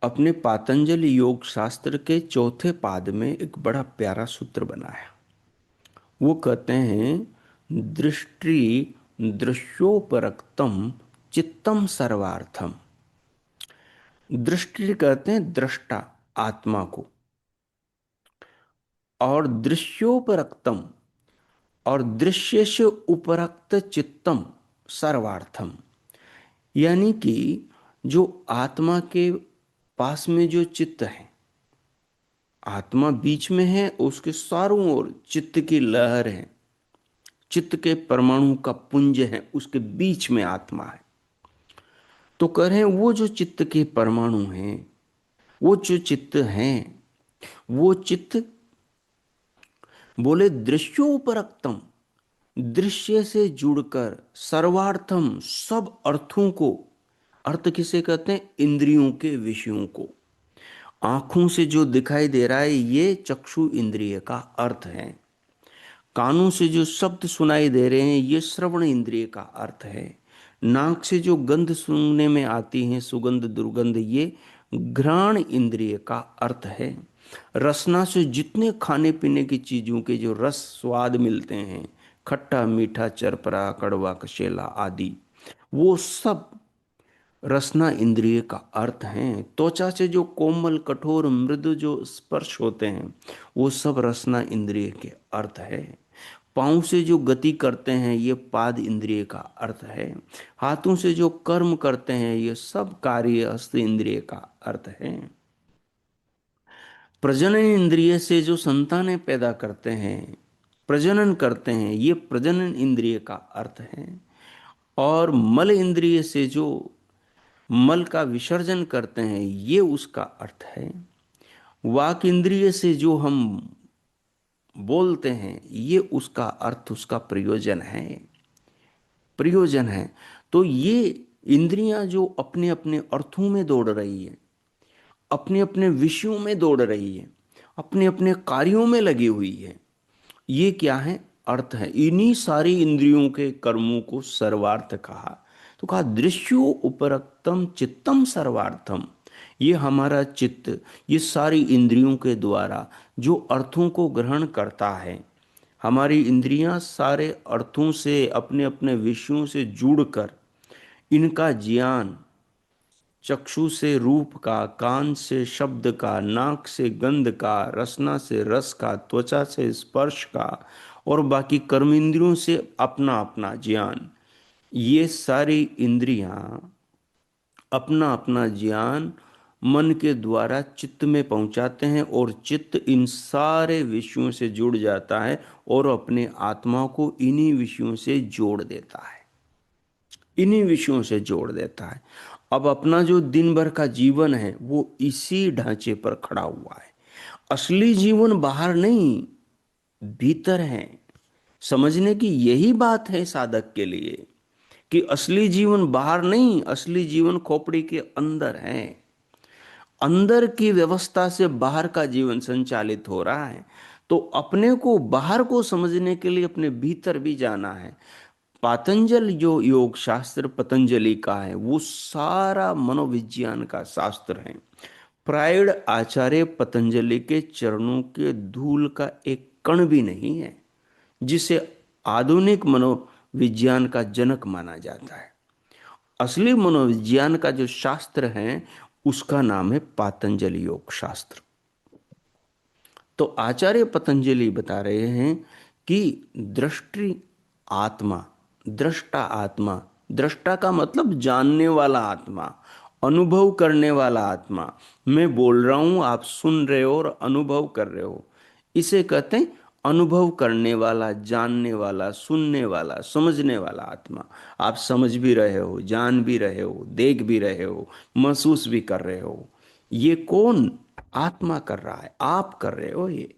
अपने पातंजलि योग शास्त्र के चौथे पाद में एक बड़ा प्यारा सूत्र बनाया। वो कहते हैं, दृष्टि दृश्योपरक्तम चित्तम सर्वार्थम। दृष्टि कहते हैं दृष्टा, आत्मा को, और दृश्योपरक्तम, और दृश्य से उपरक्त चित्तम सर्वार्थम, यानी कि जो आत्मा के पास में जो चित्त है, आत्मा बीच में है, उसके चारों ओर चित्त की लहर है, चित्त के परमाणु का पुंज है, उसके बीच में आत्मा है। तो कह रहे हैं वो जो चित्त के परमाणु हैं, वो जो चित्त हैं, वो चित्त बोले दृश्योपरक्तम, दृश्य से जुड़कर सर्वार्थम, सब अर्थों को, अर्थ किसे कहते हैं? इंद्रियों के विषयों को। आंखों से जो दिखाई दे रहा है ये चक्षु इंद्रिय का अर्थ है। कानों से जो शब्द सुनाई दे रहे हैं ये श्रवण इंद्रिय का अर्थ है। नाक से जो गंध सूंघने में आती है, सुगंध दुर्गंध, ये घ्राण इंद्रिय का अर्थ है। रसना से जितने खाने पीने की चीजों के जो रस स्वाद मिलते हैं, खट्टा मीठा चरपरा कड़वा कशेला आदि, वो सब रसना इंद्रिय का अर्थ है। त्वचा से जो कोमल कठोर मृदु जो स्पर्श होते हैं वो सब रसना इंद्रिय के अर्थ है। पाँव से जो गति करते हैं ये पाद इंद्रिय का अर्थ है। हाथों से जो कर्म करते हैं ये सब कार्य हस्त इंद्रिय का अर्थ है। प्रजनन इंद्रिय से जो संतानें पैदा करते हैं, प्रजनन करते हैं, ये प्रजनन इंद्रिय का अर्थ है। और मल इंद्रिय से जो मल का विसर्जन करते हैं ये उसका अर्थ है। वाक इंद्रिय से जो हम बोलते हैं ये उसका अर्थ, उसका प्रयोजन है, प्रयोजन है। तो ये इंद्रियां जो अपने अपने अर्थों में दौड़ रही है, अपने अपने विषयों में दौड़ रही है, अपने अपने कार्यों में लगी हुई है, ये क्या है? अर्थ है। इन्हीं सारी इंद्रियों के कर्मों को सर्वार्थ कहा। तो कहा दृश्यो उपरक्तम चित्तम सर्वार्थम, ये हमारा चित्त, ये सारी इंद्रियों के द्वारा जो अर्थों को ग्रहण करता है, हमारी इंद्रियां सारे अर्थों से अपने अपने विषयों से जुड़कर इनका ज्ञान, चक्षु से रूप का, कान से शब्द का, नाक से गंध का, रसना से रस का, त्वचा से स्पर्श का, और बाकी कर्म इंद्रियों से अपना अपना ज्ञान, ये सारी इंद्रियां अपना अपना ज्ञान मन के द्वारा चित्त में पहुंचाते हैं, और चित्त इन सारे विषयों से जुड़ जाता है और अपने आत्मा को इन्हीं विषयों से जोड़ देता है, इन्हीं विषयों से जोड़ देता है। अब अपना जो दिन भर का जीवन है वो इसी ढांचे पर खड़ा हुआ है। असली जीवन बाहर नहीं, भीतर है। समझने की यही बात है साधक के लिए कि असली जीवन बाहर नहीं, असली जीवन खोपड़ी के अंदर है। अंदर की व्यवस्था से बाहर का जीवन संचालित हो रहा है। तो अपने को, बाहर को समझने के लिए अपने भीतर भी जाना है। पातंजल जो योग शास्त्र पतंजलि का है वो सारा मनोविज्ञान का शास्त्र है। प्रायण आचार्य पतंजलि के चरणों के धूल का एक कण भी नहीं है, जिसे आधुनिक मनोविज्ञान का जनक माना जाता है। असली मनोविज्ञान का जो शास्त्र है उसका नाम है पातंजलि योग शास्त्र। तो आचार्य पतंजलि बता रहे हैं कि दृष्टि आत्मा, दृष्टा आत्मा, दृष्टा का मतलब जानने वाला आत्मा, अनुभव करने वाला आत्मा। मैं बोल रहा हूं, आप सुन रहे हो और अनुभव कर रहे हो, इसे कहते हैं अनुभव करने वाला, जानने वाला, सुनने वाला, समझने वाला आत्मा। आप समझ भी रहे हो, जान भी रहे हो, देख भी रहे हो, महसूस भी कर रहे हो। ये कौन? आत्मा कर रहा है, आप कर रहे हो, ये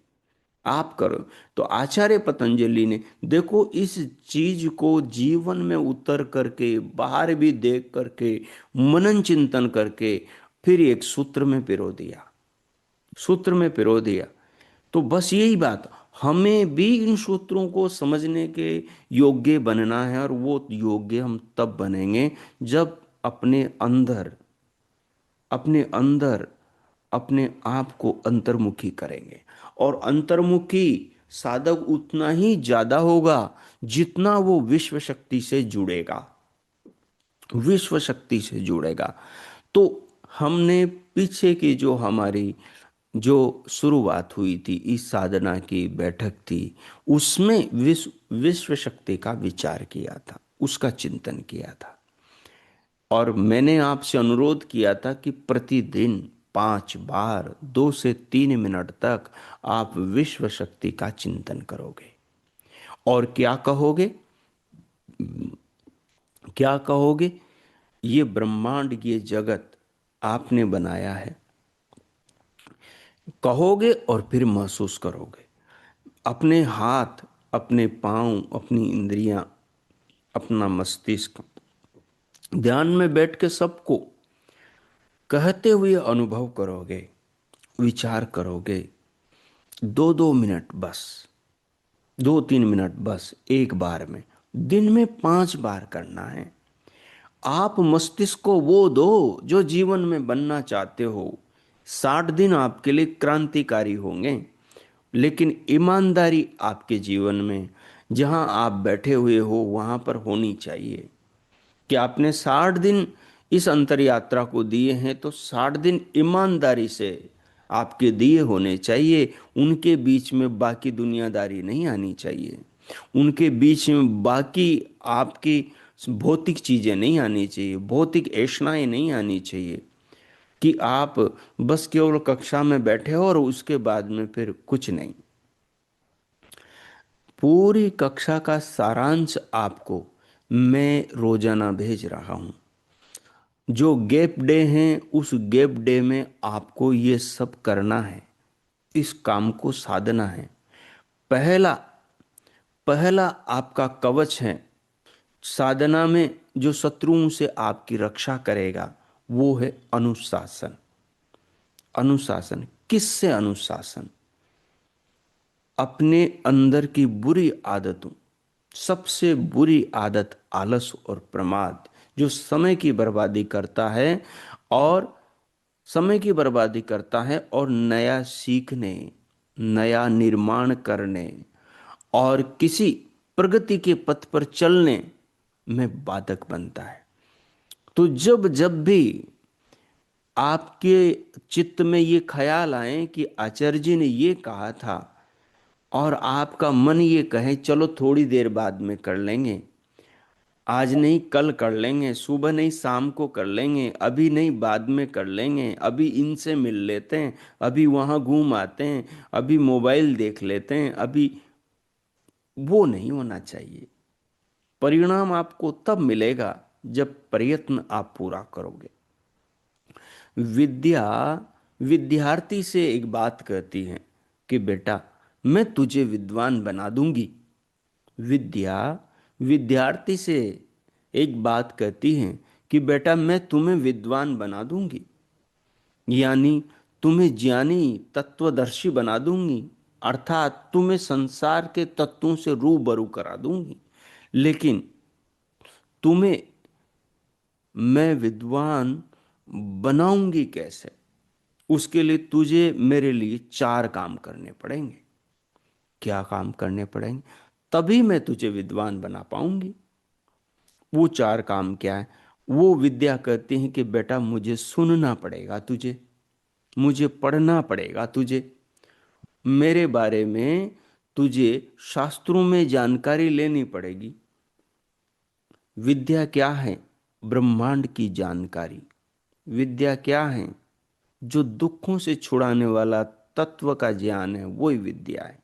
आप करो। तो आचार्य पतंजलि ने देखो इस चीज को जीवन में उतर करके, बाहर भी देख करके, मनन चिंतन करके फिर एक सूत्र में पिरो दिया। सूत्र में पिरो दिया। तो बस यही बात, हमें भी इन सूत्रों को समझने के योग्य बनना है, और वो योग्य हम तब बनेंगे जब अपने अंदर अपने आप को अंतर्मुखी करेंगे। और अंतर्मुखी साधक उतना ही ज्यादा होगा जितना वो विश्व शक्ति से जुड़ेगा, विश्व शक्ति से जुड़ेगा। तो हमने पीछे की जो हमारी जो शुरुआत हुई थी, इस साधना की बैठक थी, उसमें विश्व शक्ति का विचार किया था, उसका चिंतन किया था। और मैंने आपसे अनुरोध किया था कि प्रतिदिन 5 बार 2 से 3 मिनट तक आप विश्व शक्ति का चिंतन करोगे। और क्या कहोगे? क्या कहोगे? ये ब्रह्मांड, ये जगत आपने बनाया है, कहोगे। और फिर महसूस करोगे अपने हाथ, अपने पांव, अपनी इंद्रियां, अपना मस्तिष्क, ध्यान में बैठ के सबको कहते हुए अनुभव करोगे, विचार करोगे। 2-2 मिनट बस, 2-3 मिनट बस, एक बार में। दिन में 5 बार करना है। आप मस्तिष्क को वो दो जो जीवन में बनना चाहते हो। 60 दिन आपके लिए क्रांतिकारी होंगे, लेकिन ईमानदारी आपके जीवन में जहां आप बैठे हुए हो वहां पर होनी चाहिए। कि आपने 60 दिन इस अंतर यात्रा को दिए हैं, तो 60 दिन ईमानदारी से आपके दिए होने चाहिए। उनके बीच में बाकी दुनियादारी नहीं आनी चाहिए, उनके बीच में बाकी आपकी भौतिक चीजें नहीं आनी चाहिए, भौतिक ऐशनाएं नहीं आनी चाहिए। कि आप बस केवल कक्षा में बैठे हो और उसके बाद में फिर कुछ नहीं। पूरी कक्षा का सारांश आपको मैं रोजाना भेज रहा हूं। जो गैप डे हैं, उस गैप डे में आपको ये सब करना है, इस काम को साधना है। पहला पहला आपका कवच है साधना में, जो शत्रुओं से आपकी रक्षा करेगा, वो है अनुशासन। अनुशासन किससे? अनुशासन अपने अंदर की बुरी आदतों। सबसे बुरी आदत आलस और प्रमाद, जो समय की बर्बादी करता है, और समय की बर्बादी करता है और नया सीखने, नया निर्माण करने और किसी प्रगति के पथ पर चलने में बाधक बनता है। तो जब जब भी आपके चित्त में ये ख्याल आए कि आचार्य जी ने ये कहा था, और आपका मन ये कहे चलो थोड़ी देर बाद में कर लेंगे, आज नहीं कल कर लेंगे, सुबह नहीं शाम को कर लेंगे, अभी नहीं बाद में कर लेंगे, अभी इनसे मिल लेते हैं, अभी वहां घूम आते हैं, अभी मोबाइल देख लेते हैं, अभी, वो नहीं होना चाहिए। परिणाम आपको तब मिलेगा जब प्रयत्न आप पूरा करोगे। विद्या विद्यार्थी से एक बात कहती है कि बेटा मैं तुझे विद्वान बना दूंगी। विद्या विद्यार्थी से एक बात कहती है कि बेटा मैं तुम्हें विद्वान बना दूंगी, यानी तुम्हें ज्ञानी तत्वदर्शी बना दूंगी, अर्थात तुम्हें संसार के तत्वों से रूबरू करा दूंगी। लेकिन तुम्हें मैं विद्वान बनाऊंगी कैसे? उसके लिए तुझे मेरे लिए 4 काम करने पड़ेंगे। क्या काम करने पड़ेंगे? तभी मैं तुझे विद्वान बना पाऊंगी। वो 4 काम क्या है? वो विद्या कहती है कि बेटा मुझे सुनना पड़ेगा तुझे, मुझे पढ़ना पड़ेगा तुझे, मेरे बारे में तुझे शास्त्रों में जानकारी लेनी पड़ेगी। विद्या क्या है? ब्रह्मांड की जानकारी। विद्या क्या है? जो दुखों से छुड़ाने वाला तत्व का ज्ञान है, वही विद्या है।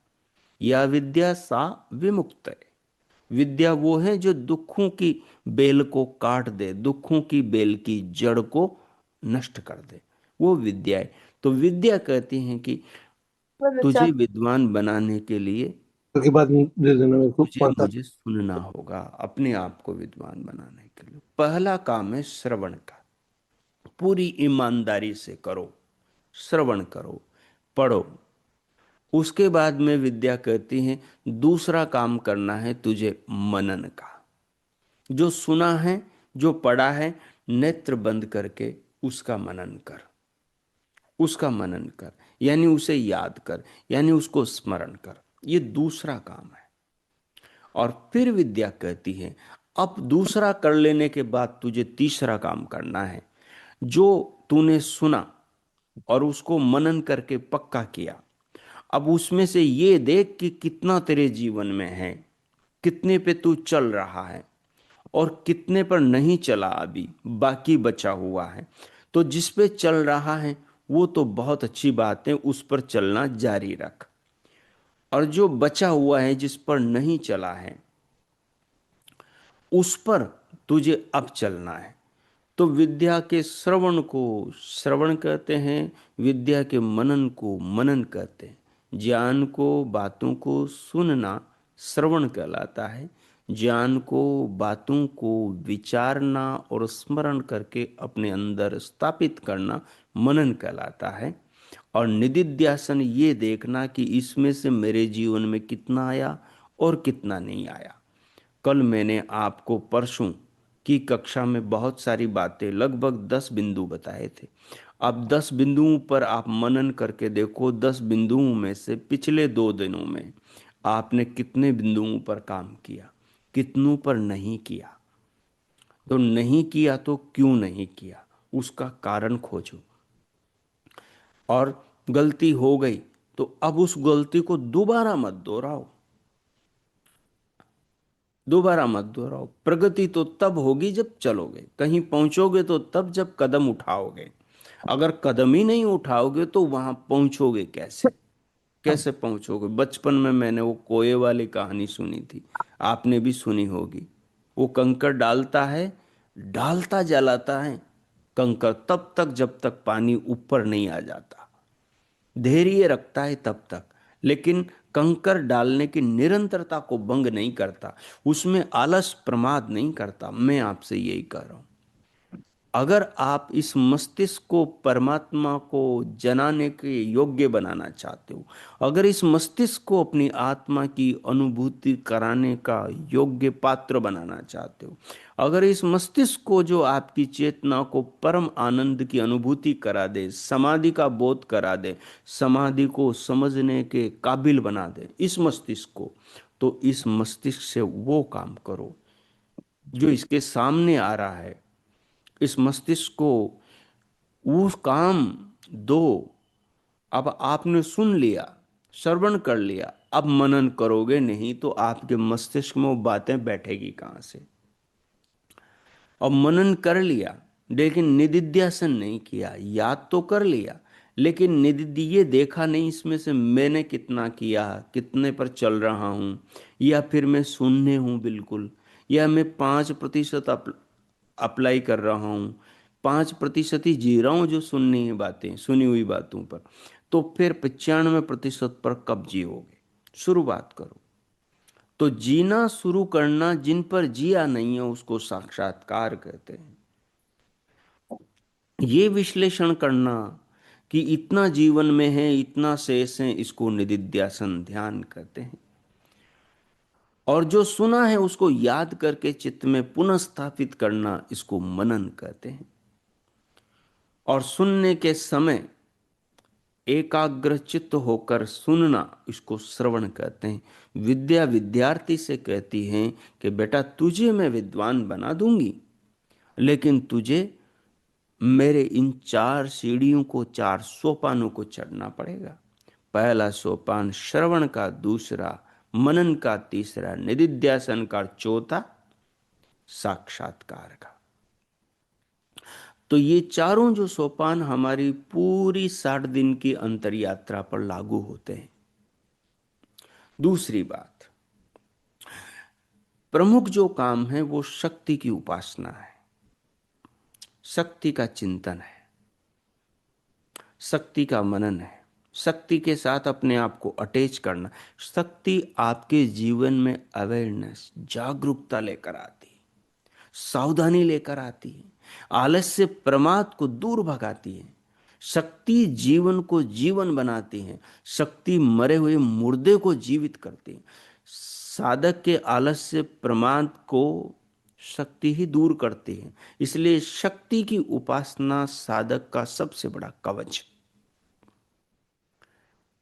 या विद्या सा विमुक्त है। विद्या वो है जो दुखों की बेल को काट दे, दुखों की बेल की जड़ को नष्ट कर दे, वो विद्या है। तो विद्या कहती है कि तुझे विद्वान बनाने के लिए के बाद दे देना मेरे को तुझे 5 साल। मुझे सुनना होगा। अपने आप को विद्वान बनाने के लिए पहला काम है श्रवण का। पूरी ईमानदारी से करो, श्रवण करो। पढ़ो। उसके बाद में विद्या कहती है दूसरा काम करना है तुझे मनन का। जो सुना है, जो पढ़ा है, नेत्र बंद करके उसका मनन कर, उसका मनन कर, यानी उसे याद कर, यानी उसको स्मरण कर। ये दूसरा काम है। और फिर विद्या कहती है अब दूसरा कर लेने के बाद तुझे तीसरा काम करना है। जो तूने सुना और उसको मनन करके पक्का किया, अब उसमें से ये देख कि कितना तेरे जीवन में है, कितने पे तू चल रहा है और कितने पर नहीं चला, अभी बाकी बचा हुआ है। तो जिस पे चल रहा है वो तो बहुत अच्छी बात है, उस पर चलना जारी रख। और जो बचा हुआ है, जिस पर नहीं चला है, उस पर तुझे अब चलना है। तो विद्या के श्रवण को श्रवण कहते हैं, विद्या के मनन को मनन कहते हैं। ज्ञान को, बातों को सुनना श्रवण कहलाता है। ज्ञान को, बातों को विचारना और स्मरण करके अपने अंदर स्थापित करना मनन कहलाता है। और निदिध्यासन ये देखना कि इसमें से मेरे जीवन में कितना आया और कितना नहीं आया। कल मैंने आपको परसों की कक्षा में बहुत सारी बातें, लगभग 10 बिंदु बताए थे। अब 10 बिंदुओं पर आप मनन करके देखो, 10 बिंदुओं में से पिछले 2 दिनों में आपने कितने बिंदुओं पर काम किया, कितनों पर नहीं किया। तो नहीं किया तो क्यों नहीं किया, उसका कारण खोजो। और गलती हो गई तो अब उस गलती को दोबारा मत दोहराओ, दोबारा मत दोहराओ। प्रगति तो तब होगी जब चलोगे, कहीं पहुंचोगे तो तब जब कदम उठाओगे। अगर कदम ही नहीं उठाओगे तो वहां पहुंचोगे कैसे, कैसे पहुंचोगे। बचपन में मैंने वो कोए वाली कहानी सुनी थी, आपने भी सुनी होगी। वो कंकड़ डालता है, डालता जलाता है कंकड़ तब तक जब तक पानी ऊपर नहीं आ जाता, धैर्य रखता है तब तक। लेकिन कंकर डालने की निरंतरता को भंग नहीं करता, उसमें आलस प्रमाद नहीं करता। मैं आपसे यही कह रहा हूं, अगर आप इस मस्तिष्क को परमात्मा को जनाने के योग्य बनाना चाहते हो, अगर इस मस्तिष्क को अपनी आत्मा की अनुभूति कराने का योग्य पात्र बनाना चाहते हो, अगर इस मस्तिष्क को जो आपकी चेतना को परम आनंद की अनुभूति करा दे, समाधि का बोध करा दे, समाधि को समझने के काबिल बना दे इस मस्तिष्क को, तो इस मस्तिष्क से वो काम करो जो इसके सामने आ रहा है। इस मस्तिष्क को वो काम दो। अब आपने सुन लिया, श्रवण कर लिया, अब मनन करोगे नहीं तो आपके मस्तिष्क में वो बातें बैठेगी कहाँ से। और मनन कर लिया लेकिन निदिध्यासन नहीं किया, याद तो कर लिया लेकिन निदिध्य ये देखा नहीं इसमें से मैंने कितना किया, कितने पर चल रहा हूँ, या फिर मैं शून्य हूँ बिल्कुल, या मैं 5% अप्लाई कर रहा हूँ, 5% ही जी रहा हूँ जो सुननी है बातें, सुनी हुई बातों पर। तो फिर 95% पर कब जियोगे। शुरुआत करो। तो जीना शुरू करना, जिन पर जिया नहीं है उसको साक्षात्कार कहते हैं। ये विश्लेषण करना कि इतना जीवन में है, इतना शेष है, इसको निदिध्यासन ध्यान कहते हैं। और जो सुना है उसको याद करके चित्त में पुनः स्थापित करना, इसको मनन कहते हैं। और सुनने के समय एकाग्र चित्त होकर सुनना, इसको श्रवण कहते हैं। विद्या विद्यार्थी से कहती है कि बेटा तुझे मैं विद्वान बना दूंगी, लेकिन तुझे मेरे इन 4 सीढ़ियों को, 4 सोपानों को चढ़ना पड़ेगा। पहला सोपान श्रवण का, दूसरा मनन का, तीसरा निदिध्यासन का, चौथा साक्षात्कार का। तो ये चारों जो सोपान हमारी पूरी 60 दिन की अंतर यात्रा पर लागू होते हैं। दूसरी बात, प्रमुख जो काम है वो शक्ति की उपासना है, शक्ति का चिंतन है, शक्ति का मनन है, शक्ति के साथ अपने आप को अटैच करना। शक्ति आपके जीवन में अवेयरनेस, जागरूकता लेकर आती है, सावधानी लेकर आती है, आलस्य प्रमाद को दूर भगाती है, शक्ति जीवन को जीवन बनाती है। शक्ति मरे हुए मुर्दे को जीवित करती है। साधक के आलस्य प्रमाद को शक्ति ही दूर करती है। इसलिए शक्ति की उपासना साधक का सबसे बड़ा कवच।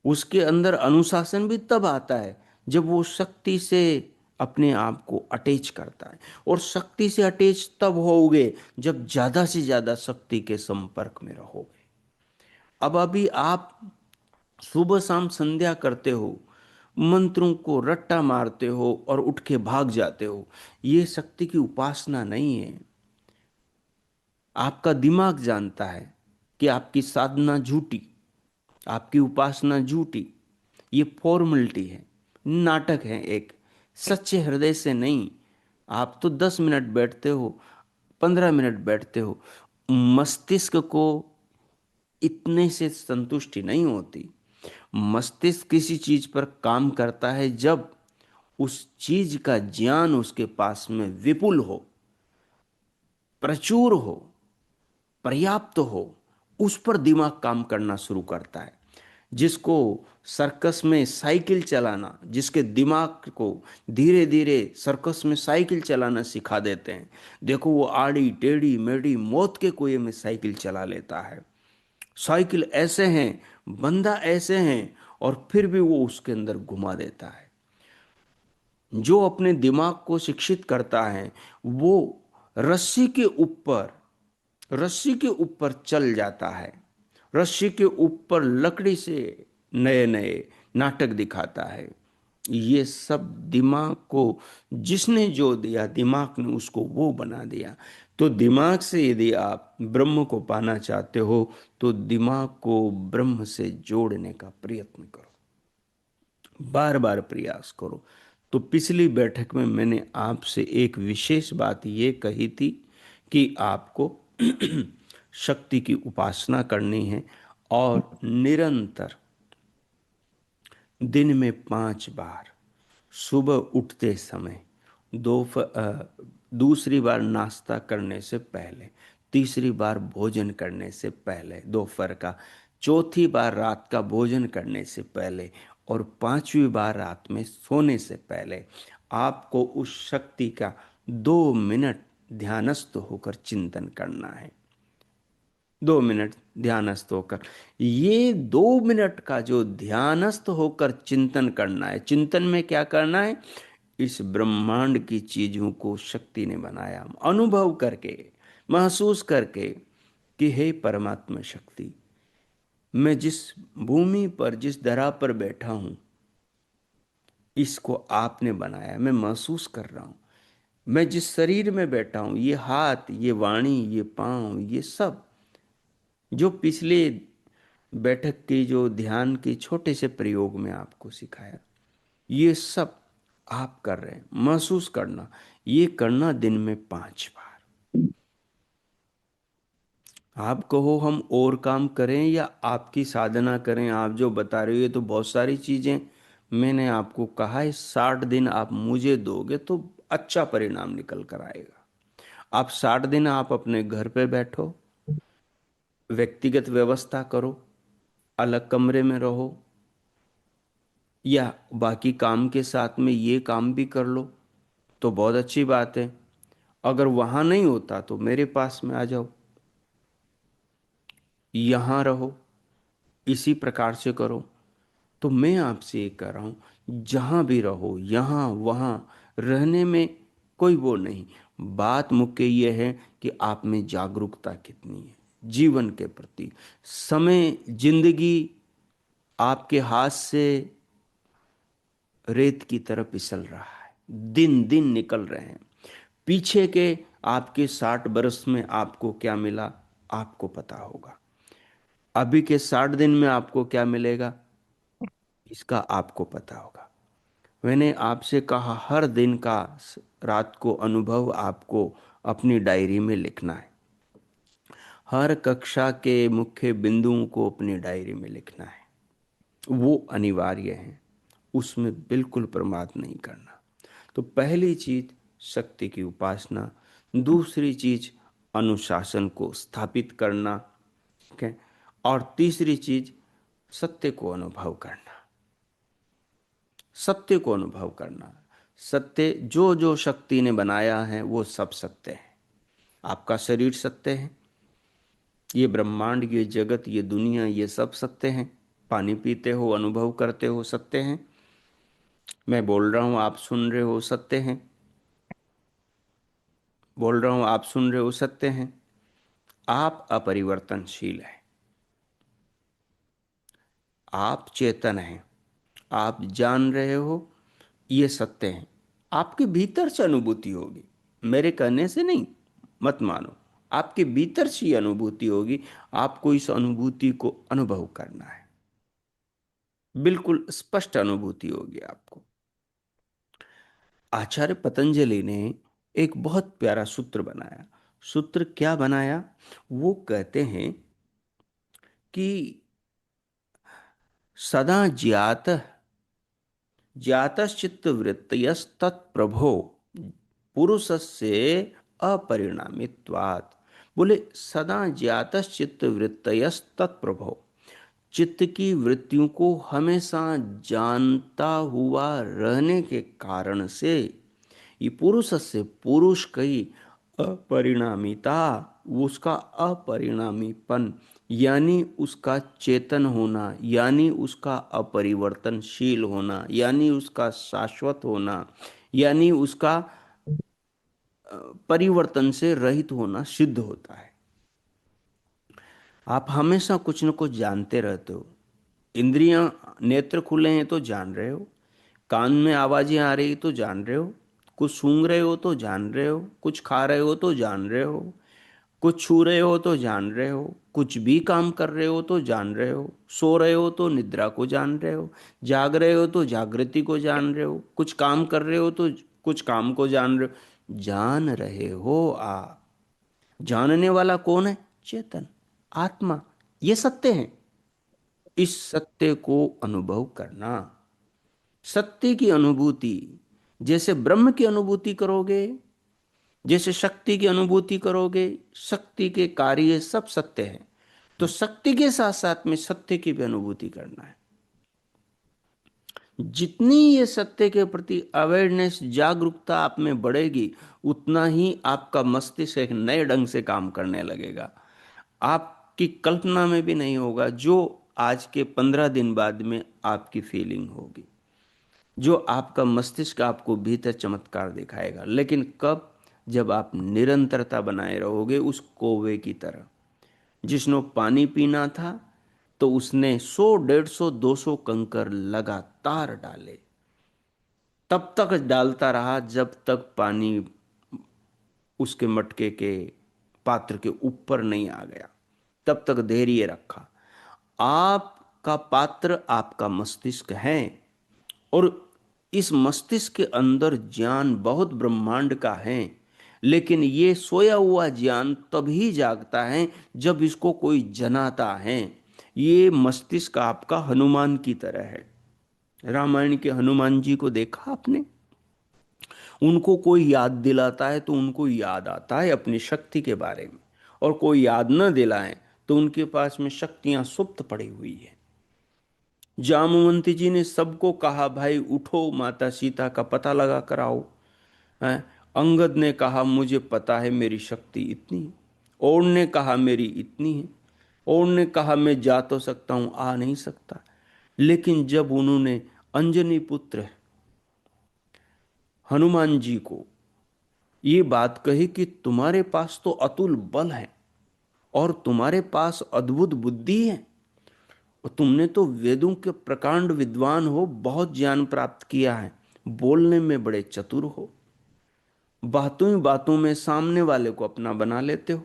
उसके अंदर अनुशासन भी तब आता है जब वो शक्ति से अपने आप को अटैच करता है। और शक्ति से अटैच तब होगे जब ज्यादा से ज्यादा शक्ति के संपर्क में रहोगे। अब अभी आप सुबह शाम संध्या करते हो, मंत्रों को रट्टा मारते हो और उठ के भाग जाते हो, ये शक्ति की उपासना नहीं है। आपका दिमाग जानता है कि आपकी साधना झूठी, आपकी उपासना झूठी, ये फॉर्मेलिटी है, नाटक है एक, सच्चे हृदय से नहीं। आप तो 10 मिनट बैठते हो, 15 मिनट बैठते हो, मस्तिष्क को इतने से संतुष्टि नहीं होती। मस्तिष्क किसी चीज पर काम करता है जब उस चीज का ज्ञान उसके पास में विपुल हो, प्रचुर हो, पर्याप्त हो, उस पर दिमाग काम करना शुरू करता है। जिसको सर्कस में साइकिल चलाना, जिसके दिमाग को धीरे धीरे सर्कस में साइकिल चलाना सिखा देते हैं, देखो वो आड़ी टेढ़ी मेढ़ी मौत के कुएं में साइकिल चला लेता है। साइकिल ऐसे हैं, बंदा ऐसे हैं, और फिर भी वो उसके अंदर घुमा देता है। जो अपने दिमाग को शिक्षित करता है वो रस्सी के ऊपर, रस्सी के ऊपर चल जाता है। रस्सी के ऊपर लकड़ी से नए नए नाटक दिखाता है। ये सब दिमाग को जिसने जो दिया, दिमाग ने उसको वो बना दिया। तो दिमाग से यदि आप ब्रह्म को पाना चाहते हो तो दिमाग को ब्रह्म से जोड़ने का प्रयत्न करो, बार बार प्रयास करो। तो पिछली बैठक में मैंने आपसे एक विशेष बात ये कही थी कि आपको शक्ति की उपासना करनी है और निरंतर दिन में 5 बार, सुबह उठते समय, दूसरी बार नाश्ता करने से पहले, तीसरी बार भोजन करने से पहले दोपहर का, चौथी बार रात का भोजन करने से पहले, और 5वीं बार रात में सोने से पहले आपको उस शक्ति का 2 मिनट ध्यानस्थ होकर चिंतन करना है। 2 मिनट ध्यानस्थ होकर, ये 2 मिनट का जो ध्यानस्थ होकर चिंतन करना है, चिंतन में क्या करना है, इस ब्रह्मांड की चीजों को शक्ति ने बनाया, अनुभव करके, महसूस करके कि हे परमात्मा शक्ति, मैं जिस भूमि पर, जिस धरा पर बैठा हूं, इसको आपने बनाया, मैं महसूस कर रहा हूं। मैं जिस शरीर में बैठा हूं, ये हाथ, ये वाणी, ये पांव, ये सब जो पिछले बैठक की, जो ध्यान के छोटे से प्रयोग में आपको सिखाया, ये सब आप कर रहे हैं। महसूस करना, ये करना दिन में 5 बार। आप कहो हम और काम करें या आपकी साधना करें, आप जो बता रहे हो ये तो बहुत सारी चीजें। मैंने आपको कहा है 60 दिन आप मुझे दोगे तो अच्छा परिणाम निकल कर आएगा। आप 60 दिन आप अपने घर पे बैठो, व्यक्तिगत व्यवस्था करो, अलग कमरे में रहो, या बाकी काम के साथ में ये काम भी कर लो तो बहुत अच्छी बात है। अगर वहां नहीं होता तो मेरे पास में आ जाओ, यहां रहो, इसी प्रकार से करो। तो मैं आपसे ये कह रहा हूं, जहां भी रहो, यहां वहां रहने में कोई वो नहीं। बात मुख्य ये है कि आप में जागरूकता कितनी है जीवन के प्रति। समय, जिंदगी आपके हाथ से रेत की तरह फिसल रहा है, दिन दिन निकल रहे हैं। पीछे के आपके 60 बरस में आपको क्या मिला, आपको पता होगा। अभी के 60 दिन में आपको क्या मिलेगा, इसका आपको पता होगा। मैंने आपसे कहा हर दिन का रात को अनुभव आपको अपनी डायरी में लिखना है। हर कक्षा के मुख्य बिंदुओं को अपनी डायरी में लिखना है, वो अनिवार्य है, उसमें बिल्कुल प्रमाद नहीं करना। तो पहली चीज शक्ति की उपासना, दूसरी चीज अनुशासन को स्थापित करना, ठीक है, और तीसरी चीज, सत्य को अनुभव करना। सत्य को अनुभव करना। सत्य जो जो शक्ति ने बनाया है वो सब सत्य है। आपका शरीर सत्य है, ये ब्रह्मांड, ये जगत, ये दुनिया, ये सब सत्य है। पानी पीते हो, अनुभव करते हो, सत्य है। मैं बोल रहा हूं, आप सुन रहे हो, सत्य है। बोल रहा हूं, आप सुन रहे हो, सत्य है। आप अपरिवर्तनशील हैं, आप चेतन हैं, आप जान रहे हो, ये सत्य है। आपके भीतर से अनुभूति होगी, मेरे कहने से नहीं, मत मानो। आपके भीतर से ये अनुभूति होगी। आपको इस अनुभूति को अनुभव करना है, बिल्कुल स्पष्ट अनुभूति होगी आपको। आचार्य पतंजलि ने एक बहुत प्यारा सूत्र बनाया। सूत्र क्या बनाया? वो कहते हैं कि सदा ज्ञात ज्ञातश्चित्त वृत्तयस्तत्प्रभो पुरुषस्य अपरिणामित्वात्। बोले सदा ज्ञातश्चित्त वृत्तयस्तत्प्रभो, चित्त की वृत्तियों को हमेशा जानता हुआ रहने के कारण से, ये पुरुष से, पुरुष कई अपरिणामिता, उसका अपरिणामीपन, यानी उसका चेतन होना, यानी उसका अपरिवर्तनशील होना, यानी उसका शाश्वत होना, यानी उसका परिवर्तन से रहित होना सिद्ध होता है। आप हमेशा कुछ न कुछ जानते रहते हो। इंद्रियां, नेत्र खुले हैं तो जान रहे हो, कान में आवाजें आ रही तो जान रहे हो, कुछ सूंघ रहे हो तो जान रहे हो, कुछ खा रहे हो तो जान रहे हो, कुछ छू रहे हो तो जान रहे हो, कुछ भी काम कर रहे हो तो जान रहे हो, सो रहे हो तो निद्रा को जान रहे हो, जाग रहे हो तो जागृति को जान रहे हो, कुछ काम कर रहे हो तो कुछ काम को जान रहे हो। जान रहे हो आप। जानने वाला कौन है? चेतन, आत्मा। ये सत्य है। इस सत्य को अनुभव करना, सत्य की अनुभूति, जैसे ब्रह्म की अनुभूति करोगे, जैसे शक्ति की अनुभूति करोगे, शक्ति के कार्य सब सत्य है, तो शक्ति के साथ साथ में सत्य की भी अनुभूति करना है। जितनी ये सत्य के प्रति अवेयरनेस, जागरूकता आप में बढ़ेगी, उतना ही आपका मस्तिष्क एक नए ढंग से काम करने लगेगा। आपकी कल्पना में भी नहीं होगा जो आज के 15 दिन बाद में आपकी फीलिंग होगी, जो आपका मस्तिष्क आपको भीतर चमत्कार दिखाएगा। लेकिन कब? जब आप निरंतरता बनाए रहोगे उस कौवे की तरह। जिसने पानी पीना था तो उसने 100, 150, 200 कंकर लगातार डाले, तब तक डालता रहा जब तक पानी उसके मटके के पात्र के ऊपर नहीं आ गया, तब तक धैर्य रखा। आपका पात्र आपका मस्तिष्क है, और इस मस्तिष्क के अंदर ज्ञान बहुत ब्रह्मांड का है। लेकिन ये सोया हुआ ज्ञान तभी जागता है जब इसको कोई जनाता है। ये मस्तिष्क आपका हनुमान की तरह है। रामायण के हनुमान जी को देखा आपने? उनको कोई याद दिलाता है तो उनको याद आता है अपनी शक्ति के बारे में, और कोई याद न दिलाए तो उनके पास में शक्तियां सुप्त पड़ी हुई है। जामवंती जी ने सबको कहा, भाई उठो, माता सीता का पता लगा कर आओ। हैं? अंगद ने कहा, मुझे पता है मेरी शक्ति इतनी है। और ने कहा मेरी इतनी है। और ने कहा मैं जा तो सकता हूं, आ नहीं सकता। लेकिन जब उन्होंने अंजनी पुत्र हनुमान जी को ये बात कही कि तुम्हारे पास तो अतुल बल है और तुम्हारे पास अद्भुत बुद्धि है, और तुमने तो वेदों के प्रकांड विद्वान हो, बहुत ज्ञान प्राप्त किया है, बोलने में बड़े चतुर हो, बातों ही बातों में सामने वाले को अपना बना लेते हो,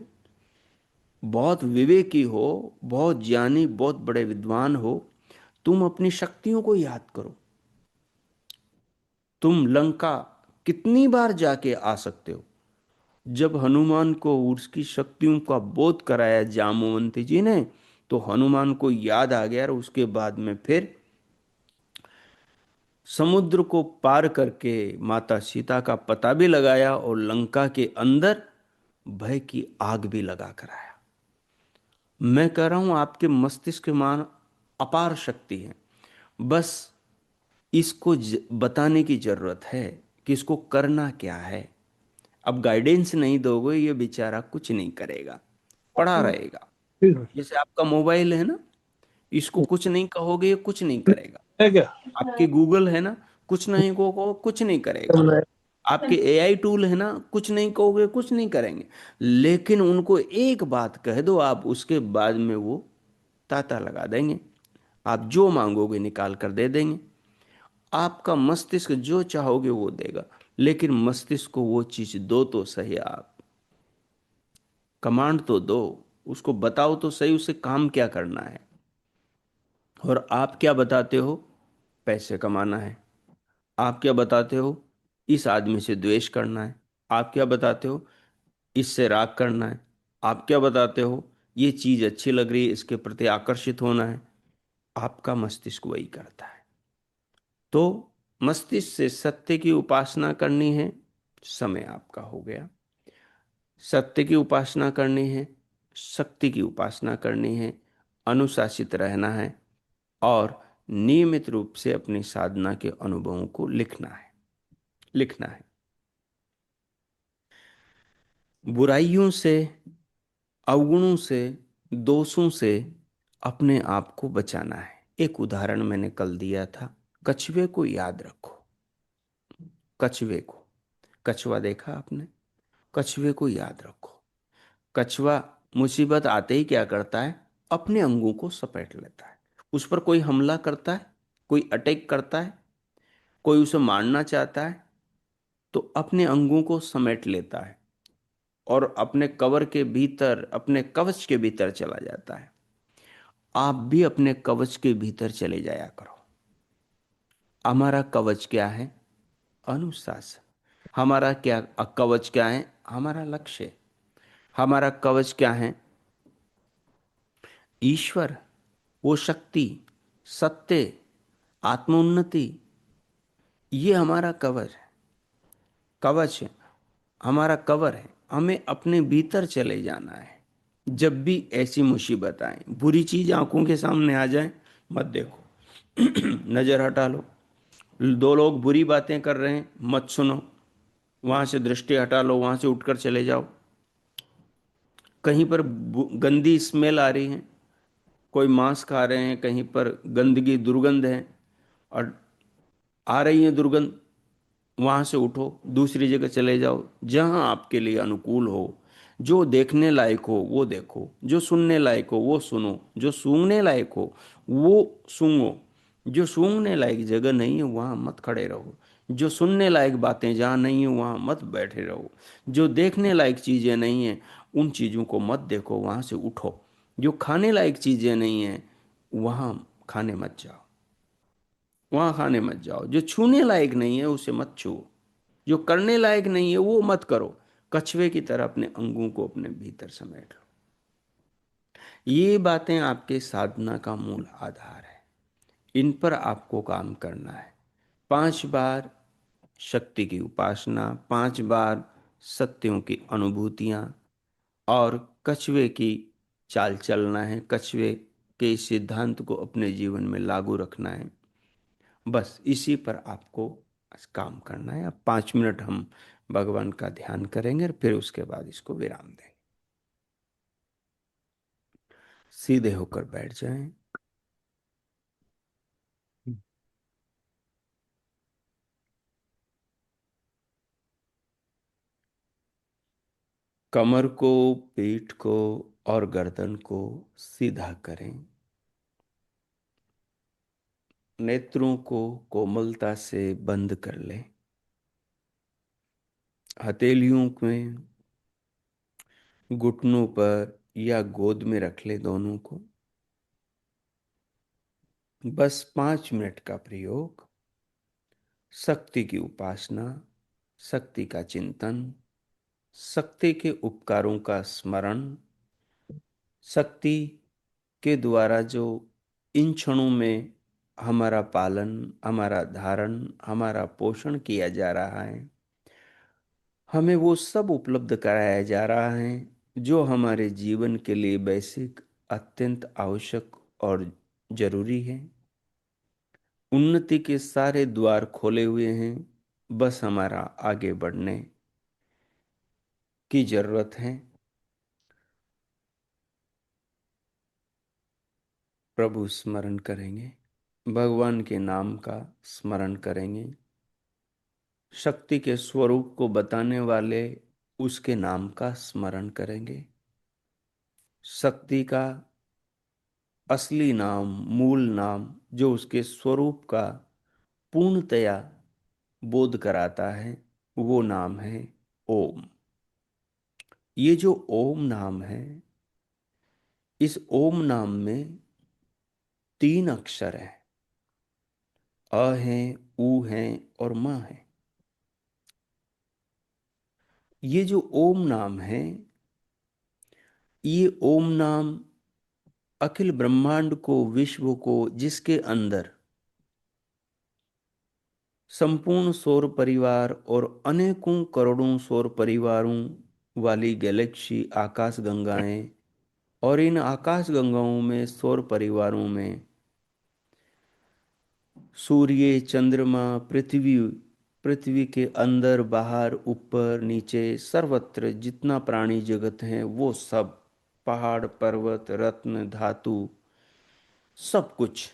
बहुत विवेकी हो, बहुत ज्ञानी, बहुत बड़े विद्वान हो, तुम अपनी शक्तियों को याद करो। तुम लंका कितनी बार जाके आ सकते हो? जब हनुमान को उसकी शक्तियों का बोध कराया जामवंती जी ने, तो हनुमान को याद आ गया, और उसके बाद में फिर समुद्र को पार करके माता सीता का पता भी लगाया और लंका के अंदर भय की आग भी लगा कर आया। मैं कह रहा हूं आपके मस्तिष्क में अपार शक्ति है। बस इसको बताने की जरूरत है कि इसको करना क्या है। अब गाइडेंस नहीं दोगे, ये बेचारा कुछ नहीं करेगा, पड़ा रहेगा। ठीक है। जैसे आपका मोबाइल है ना, इसको कुछ नहीं कहोगे ये कुछ नहीं करेगा। है क्या? आपके गूगल है ना, कुछ नहीं कहो कुछ नहीं क्या करेगा। बनाया? आपके एआई टूल है ना, कुछ नहीं कहोगे कुछ नहीं करेंगे। लेकिन उनको एक बात कह दो आप, उसके बाद में वो ताता लगा देंगे। आप जो मांगोगे निकाल कर दे देंगे। आपका मस्तिष्क जो चाहोगे वो देगा। लेकिन मस्तिष्क को वो चीज दो तो सही आप, कमांड तो दो, उसको बताओ तो सही उसे काम क्या करना है। और आप क्या बताते हो? पैसे कमाना है। आप क्या बताते हो? इस आदमी से द्वेष करना है। आप क्या बताते हो? इससे राग करना है। आप क्या बताते हो? ये चीज अच्छी लग रही है, इसके प्रति आकर्षित होना है। आपका मस्तिष्क वही करता है। तो मस्तिष्क से सत्य की उपासना करनी है, समय आपका हो गया। सत्य की उपासना करनी है, शक्ति की उपासना करनी है, अनुशासित रहना है, और नियमित रूप से अपनी साधना के अनुभवों को लिखना है। लिखना है। बुराइयों से, अवगुणों से, दोषों से अपने आप को बचाना है। एक उदाहरण मैंने कल दिया था। कछुए को याद रखो। कछुए को, कछुआ देखा आपने? कछुए को याद रखो। कछुआ मुसीबत आते ही क्या करता है? अपने अंगों को सपेट लेता है। उस पर कोई हमला करता है, कोई अटैक करता है, कोई उसे मारना चाहता है, तो अपने अंगों को समेट लेता है और अपने कवर के भीतर, अपने कवच के भीतर चला जाता है। आप भी अपने कवच के भीतर चले जाया करो। हमारा कवच क्या है? अनुशासन। हमारा क्या कवच क्या है? हमारा लक्ष्य। हमारा कवच क्या है? ईश्वर, वो शक्ति, सत्य, आत्मोन्नति। ये हमारा कवच है। कवच है, हमारा कवर है। हमें अपने भीतर चले जाना है। जब भी ऐसी मुसीबत आए, बुरी चीज आंखों के सामने आ जाए, मत देखो। नजर हटा लो। दो लोग बुरी बातें कर रहे हैं, मत सुनो। वहां से दृष्टि हटा लो, वहां से उठकर चले जाओ। कहीं पर गंदी स्मेल आ रही है, कोई मांस खा रहे हैं, कहीं पर गंदगी दुर्गंध है और आ रही है दुर्गंध, वहां से उठो, दूसरी जगह चले जाओ जहां आपके लिए अनुकूल हो। जो देखने लायक हो वो देखो, जो सुनने लायक हो वो सुनो, जो सूंघने लायक हो वो सूंघो। जो सूंघने लायक जगह नहीं है वहां मत खड़े रहो। जो सुनने लायक बातें जहां नहीं है वहां मत बैठे रहो। जो देखने लायक चीजें नहीं है उन चीजों को मत देखो, वहां से उठो। जो खाने लायक चीजें नहीं है वहां खाने मत जाओ। वहां खाने मत जाओ। जो छूने लायक नहीं है उसे मत छुओ। जो करने लायक नहीं है वो मत करो। कछुए की तरह अपने अंगों को अपने भीतर समेट लो। ये बातें आपके साधना का मूल आधार है। इन पर आपको काम करना है। 5 बार शक्ति की उपासना, 5 बार सत्यों की अनुभूतियां, और कछुए की चाल चलना है। कछुए के इस सिद्धांत को अपने जीवन में लागू रखना है। बस इसी पर आपको काम करना है। अब 5 मिनट हम भगवान का ध्यान करेंगे और फिर उसके बाद इसको विराम देंगे। सीधे होकर बैठ जाएं। कमर को, पीठ को और गर्दन को सीधा करें। नेत्रों को कोमलता से बंद कर लें। हथेलियों में घुटनों पर या गोद में रख लें दोनों को। बस 5 मिनट का प्रयोग। शक्ति की उपासना, शक्ति का चिंतन, शक्ति के उपकारों का स्मरण, शक्ति के द्वारा जो इन क्षणों में हमारा पालन, हमारा धारण, हमारा पोषण किया जा रहा है, हमें वो सब उपलब्ध कराया जा रहा है जो हमारे जीवन के लिए बेसिक अत्यंत आवश्यक और जरूरी है। उन्नति के सारे द्वार खोले हुए हैं, बस हमारा आगे बढ़ने की जरूरत है। प्रभु स्मरण करेंगे, भगवान के नाम का स्मरण करेंगे, शक्ति के स्वरूप को बताने वाले उसके नाम का स्मरण करेंगे। शक्ति का असली नाम, मूल नाम, जो उसके स्वरूप का पूर्णतया बोध कराता है, वो नाम है ओम। ये जो ओम नाम है, इस ओम नाम में 3 अक्षर हैं, अ है, उ है और म है। ये जो ओम नाम है, ये ओम नाम अखिल ब्रह्मांड को, विश्व को, जिसके अंदर संपूर्ण सौर परिवार और अनेकों करोड़ों सौर परिवारों वाली गैलेक्सी आकाश गंगाएं, और इन आकाश गंगाओं में, सौर परिवारों में सूर्य, चंद्रमा, पृथ्वी, पृथ्वी के अंदर बाहर, ऊपर नीचे, सर्वत्र जितना प्राणी जगत है, वो सब, पहाड़ पर्वत रत्न धातु, सब कुछ,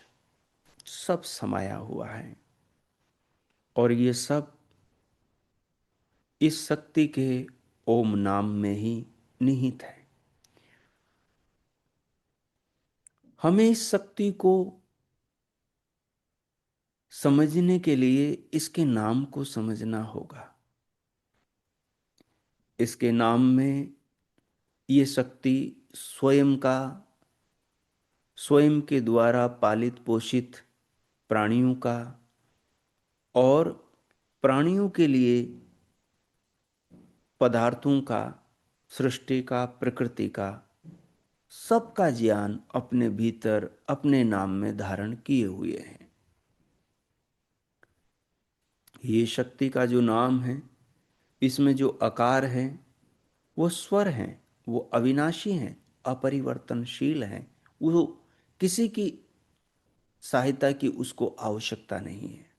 सब समाया हुआ है। और ये सब इस शक्ति के ओम नाम में ही निहित है। हमें इस शक्ति को समझने के लिए इसके नाम को समझना होगा। इसके नाम में ये शक्ति स्वयं का, स्वयं के द्वारा पालित पोषित प्राणियों का, और प्राणियों के लिए पदार्थों का, सृष्टि का, प्रकृति का, सबका ज्ञान अपने भीतर अपने नाम में धारण किए हुए हैं। ये शक्ति का जो नाम है, इसमें जो आकार है, वो स्वर हैं, वो अविनाशी हैं, अपरिवर्तनशील हैं। वो किसी की सहायता की उसको आवश्यकता नहीं है।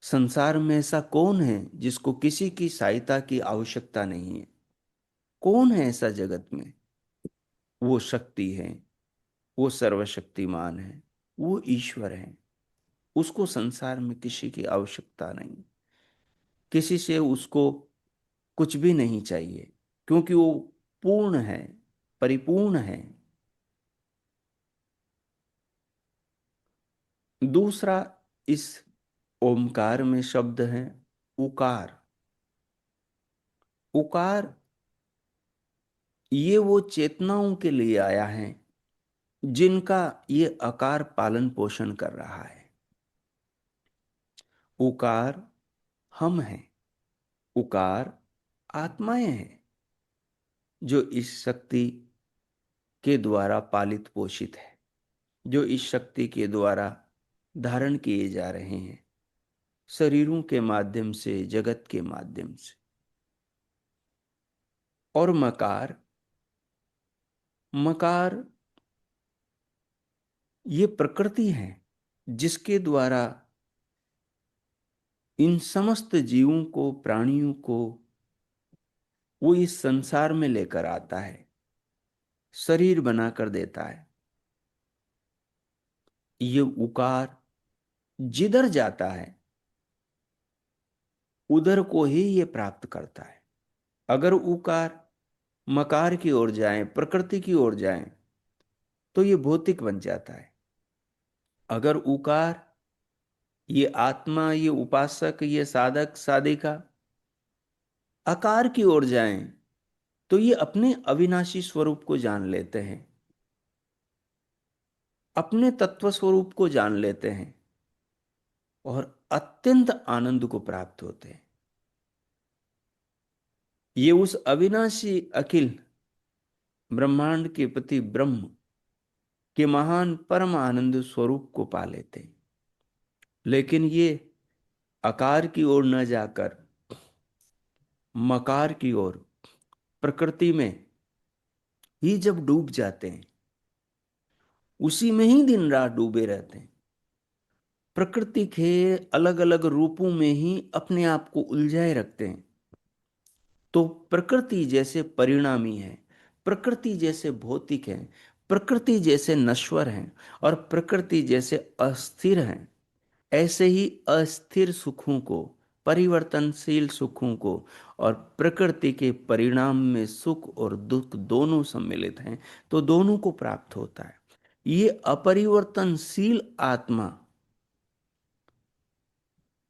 संसार में ऐसा कौन है जिसको किसी की सहायता की आवश्यकता नहीं है? कौन है ऐसा जगत में? वो शक्ति है, वो सर्वशक्तिमान है, वो ईश्वर है। उसको संसार में किसी की आवश्यकता नहीं, किसी से उसको कुछ भी नहीं चाहिए, क्योंकि वो पूर्ण है, परिपूर्ण है। दूसरा, इस ओमकार में शब्द है उकार। उकार ये वो चेतनाओं के लिए आया है जिनका ये आकार पालन पोषण कर रहा है। उकार हम हैं, उकार आत्माएं हैं, जो इस शक्ति के द्वारा पालित पोषित है, जो इस शक्ति के द्वारा धारण किए जा रहे हैं, शरीरों के माध्यम से, जगत के माध्यम से। और मकार, मकार ये प्रकृति है जिसके द्वारा इन समस्त जीवों को, प्राणियों को वो इस संसार में लेकर आता है, शरीर बनाकर देता है। ये उकार जिधर जाता है उधर को ही ये प्राप्त करता है। अगर उकार मकार की ओर जाए, प्रकृति की ओर जाए, तो ये भौतिक बन जाता है। अगर उकार ये आत्मा, ये उपासक, ये साधक साधिका आकार की ओर जाएं, तो ये अपने अविनाशी स्वरूप को जान लेते हैं, अपने तत्व स्वरूप को जान लेते हैं और अत्यंत आनंद को प्राप्त होते हैं। ये उस अविनाशी अखिल ब्रह्मांड के पति ब्रह्म के महान परम आनंद स्वरूप को पा लेते हैं। लेकिन ये आकार की ओर न जाकर मकार की ओर, प्रकृति में ही जब डूब जाते हैं, उसी में ही दिन रात डूबे रहते हैं, प्रकृति के अलग अलग रूपों में ही अपने आप को उलझाए रखते हैं, तो प्रकृति जैसे परिणामी है, प्रकृति जैसे भौतिक है, प्रकृति जैसे नश्वर है, और प्रकृति जैसे अस्थिर है, ऐसे ही अस्थिर सुखों को, परिवर्तनशील सुखों को, और प्रकृति के परिणाम में सुख और दुख दोनों सम्मिलित हैं, तो दोनों को प्राप्त होता है। ये अपरिवर्तनशील आत्मा,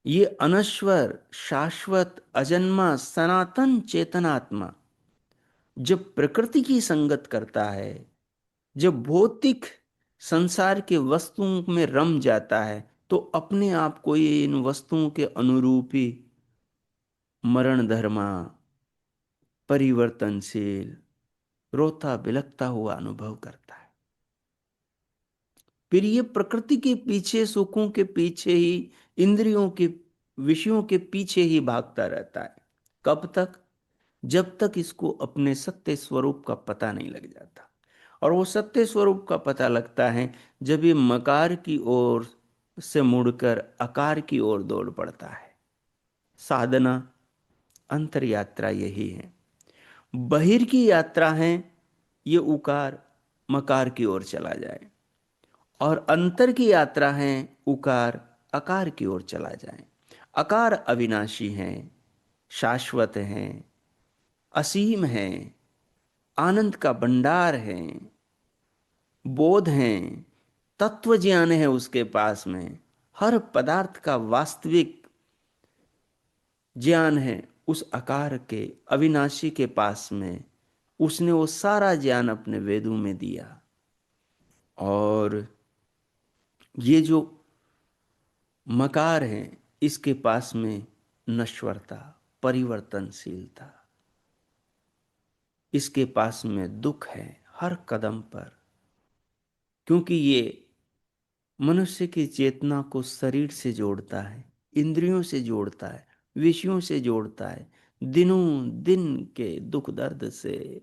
ये अनश्वर, शाश्वत, अजन्मा, सनातन चेतनात्मा जब प्रकृति की संगत करता है, जब भौतिक संसार के वस्तुओं में रम जाता है, तो अपने आप को ये इन वस्तुओं के अनुरूप ही मरण धर्मा, परिवर्तनशील, रोता बिलखता हुआ अनुभव करता है। फिर ये प्रकृति के पीछे, सुखों के पीछे ही, इंद्रियों के विषयों के पीछे ही भागता रहता है। कब तक? जब तक इसको अपने सत्य स्वरूप का पता नहीं लग जाता। और वो सत्य स्वरूप का पता लगता है जब ये मकार की ओर से मुड़कर आकार की ओर दौड़ पड़ता है। साधना, अंतर यात्रा यही है। बहिर की यात्रा है ये उकार मकार की ओर चला जाए, और अंतर की यात्रा है उकार आकार की ओर चला जाए। आकार अविनाशी है, शाश्वत है, असीम है, आनंद का भंडार है, बोध है, तत्व ज्ञान है उसके पास में, हर पदार्थ का वास्तविक ज्ञान है उस आकार के अविनाशी के पास में। उसने वो सारा ज्ञान अपने वेदों में दिया। और ये जो मकार है, इसके पास में नश्वरता, परिवर्तनशीलता, इसके पास में दुख है हर कदम पर, क्योंकि ये मनुष्य की चेतना को शरीर से जोड़ता है, इंद्रियों से जोड़ता है, विषयों से जोड़ता है, दिनों दिन के दुख दर्द से,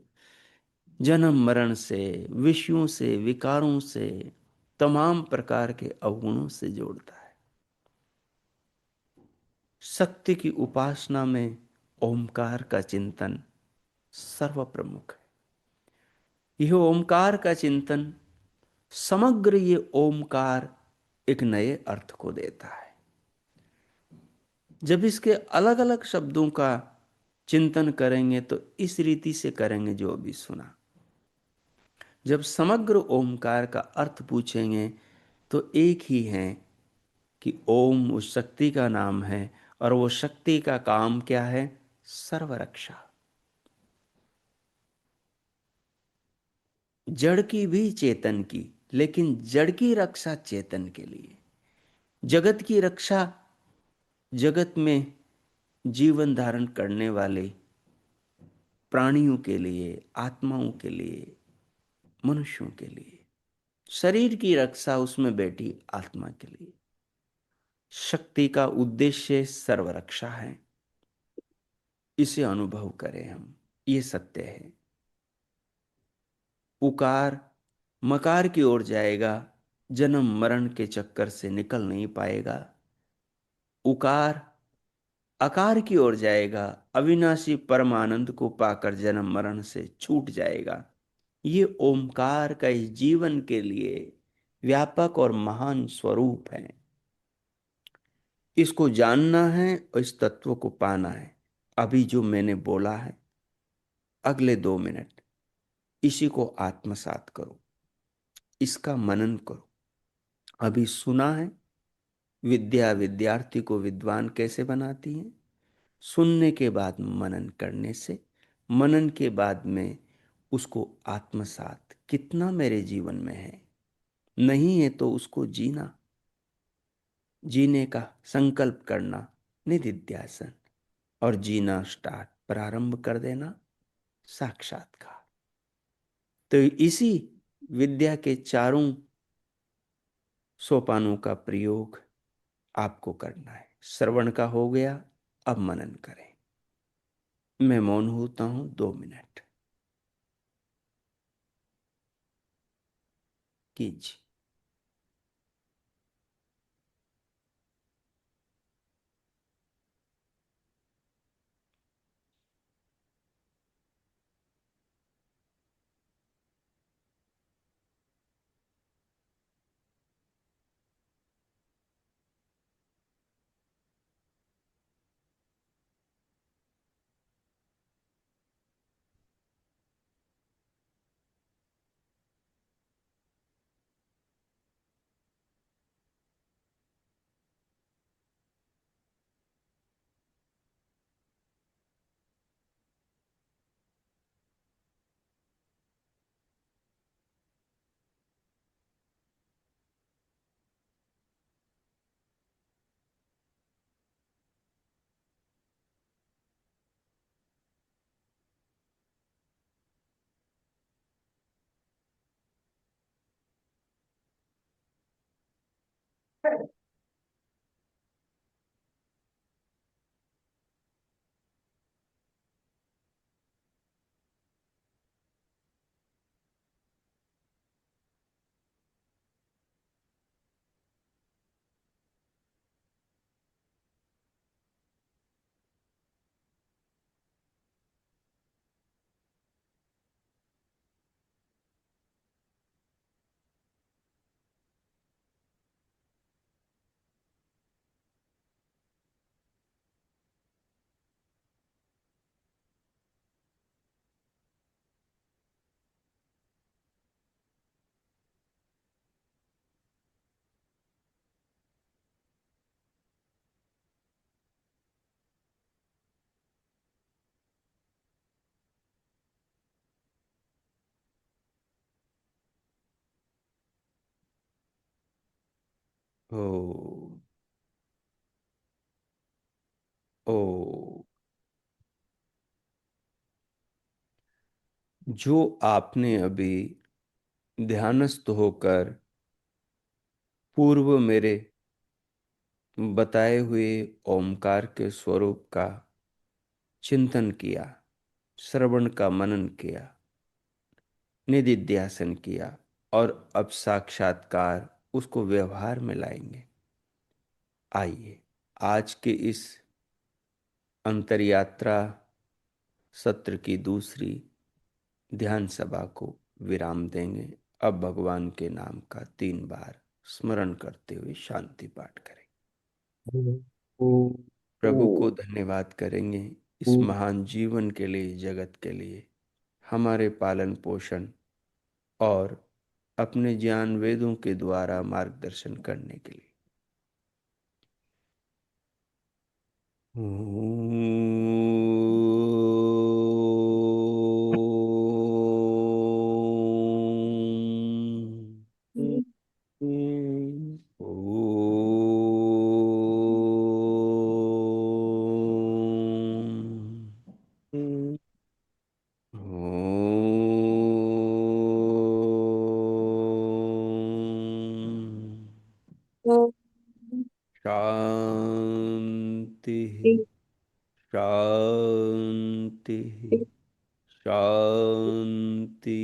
जन्म मरण से, विषयों से, विकारों से, तमाम प्रकार के अवगुणों से जोड़ता है। शक्ति की उपासना में ओमकार का चिंतन सर्व प्रमुख है। यह ओमकार का चिंतन, समग्र ये ओमकार एक नए अर्थ को देता है। जब इसके अलग अलग शब्दों का चिंतन करेंगे तो इस रीति से करेंगे जो अभी सुना। जब समग्र ओमकार का अर्थ पूछेंगे तो एक ही है कि ओम उस शक्ति का नाम है, और वो शक्ति का काम क्या है? सर्वरक्षा। जड़ की भी चेतन की, लेकिन जड़ की रक्षा चेतन के लिए, जगत की रक्षा जगत में जीवन धारण करने वाले प्राणियों के लिए, आत्माओं के लिए, मनुष्यों के लिए, शरीर की रक्षा उसमें बैठी आत्मा के लिए। शक्ति का उद्देश्य सर्वरक्षा है। इसे अनुभव करें हम, ये सत्य है। उकार मकार की ओर जाएगा, जन्म मरण के चक्कर से निकल नहीं पाएगा। उकार आकार की ओर जाएगा, अविनाशी परमानंद को पाकर जन्म मरण से छूट जाएगा। ये ओमकार का इस जीवन के लिए व्यापक और महान स्वरूप है। इसको जानना है और इस तत्व को पाना है। अभी जो मैंने बोला है, अगले 2 मिनट इसी को आत्मसात करो, इसका मनन करो। अभी सुना है विद्या विद्यार्थी को विद्वान कैसे बनाती है? सुनने के बाद मनन करने से, मनन के बाद में उसको आत्मसात, कितना मेरे जीवन में है, नहीं है तो उसको जीना, जीने का संकल्प करना, निधिध्यासन, और जीना स्टार्ट, प्रारंभ कर देना, साक्षात्कार। तो इसी विद्या के चारों सोपानों का प्रयोग आपको करना है। श्रवण का हो गया, अब मनन करें। मैं मौन होता हूं 2 मिनट। कीजिए। ओ, ओ, जो आपने अभी ध्यानस्थ होकर पूर्व मेरे बताए हुए ओमकार के स्वरूप का चिंतन किया, श्रवण का मनन किया, निधिध्यासन किया, और अब साक्षात्कार उसको व्यवहार में लाएंगे। आइए, आज के इस अंतरयात्रा सत्र की दूसरी ध्यान सभा को विराम देंगे। अब भगवान के नाम का 3 बार स्मरण करते हुए शांति पाठ करें। प्रभु को धन्यवाद करेंगे इस महान जीवन के लिए, जगत के लिए, हमारे पालन पोषण और अपने ज्ञान वेदों के द्वारा मार्गदर्शन करने के लिए। शांति, शांति, शांति।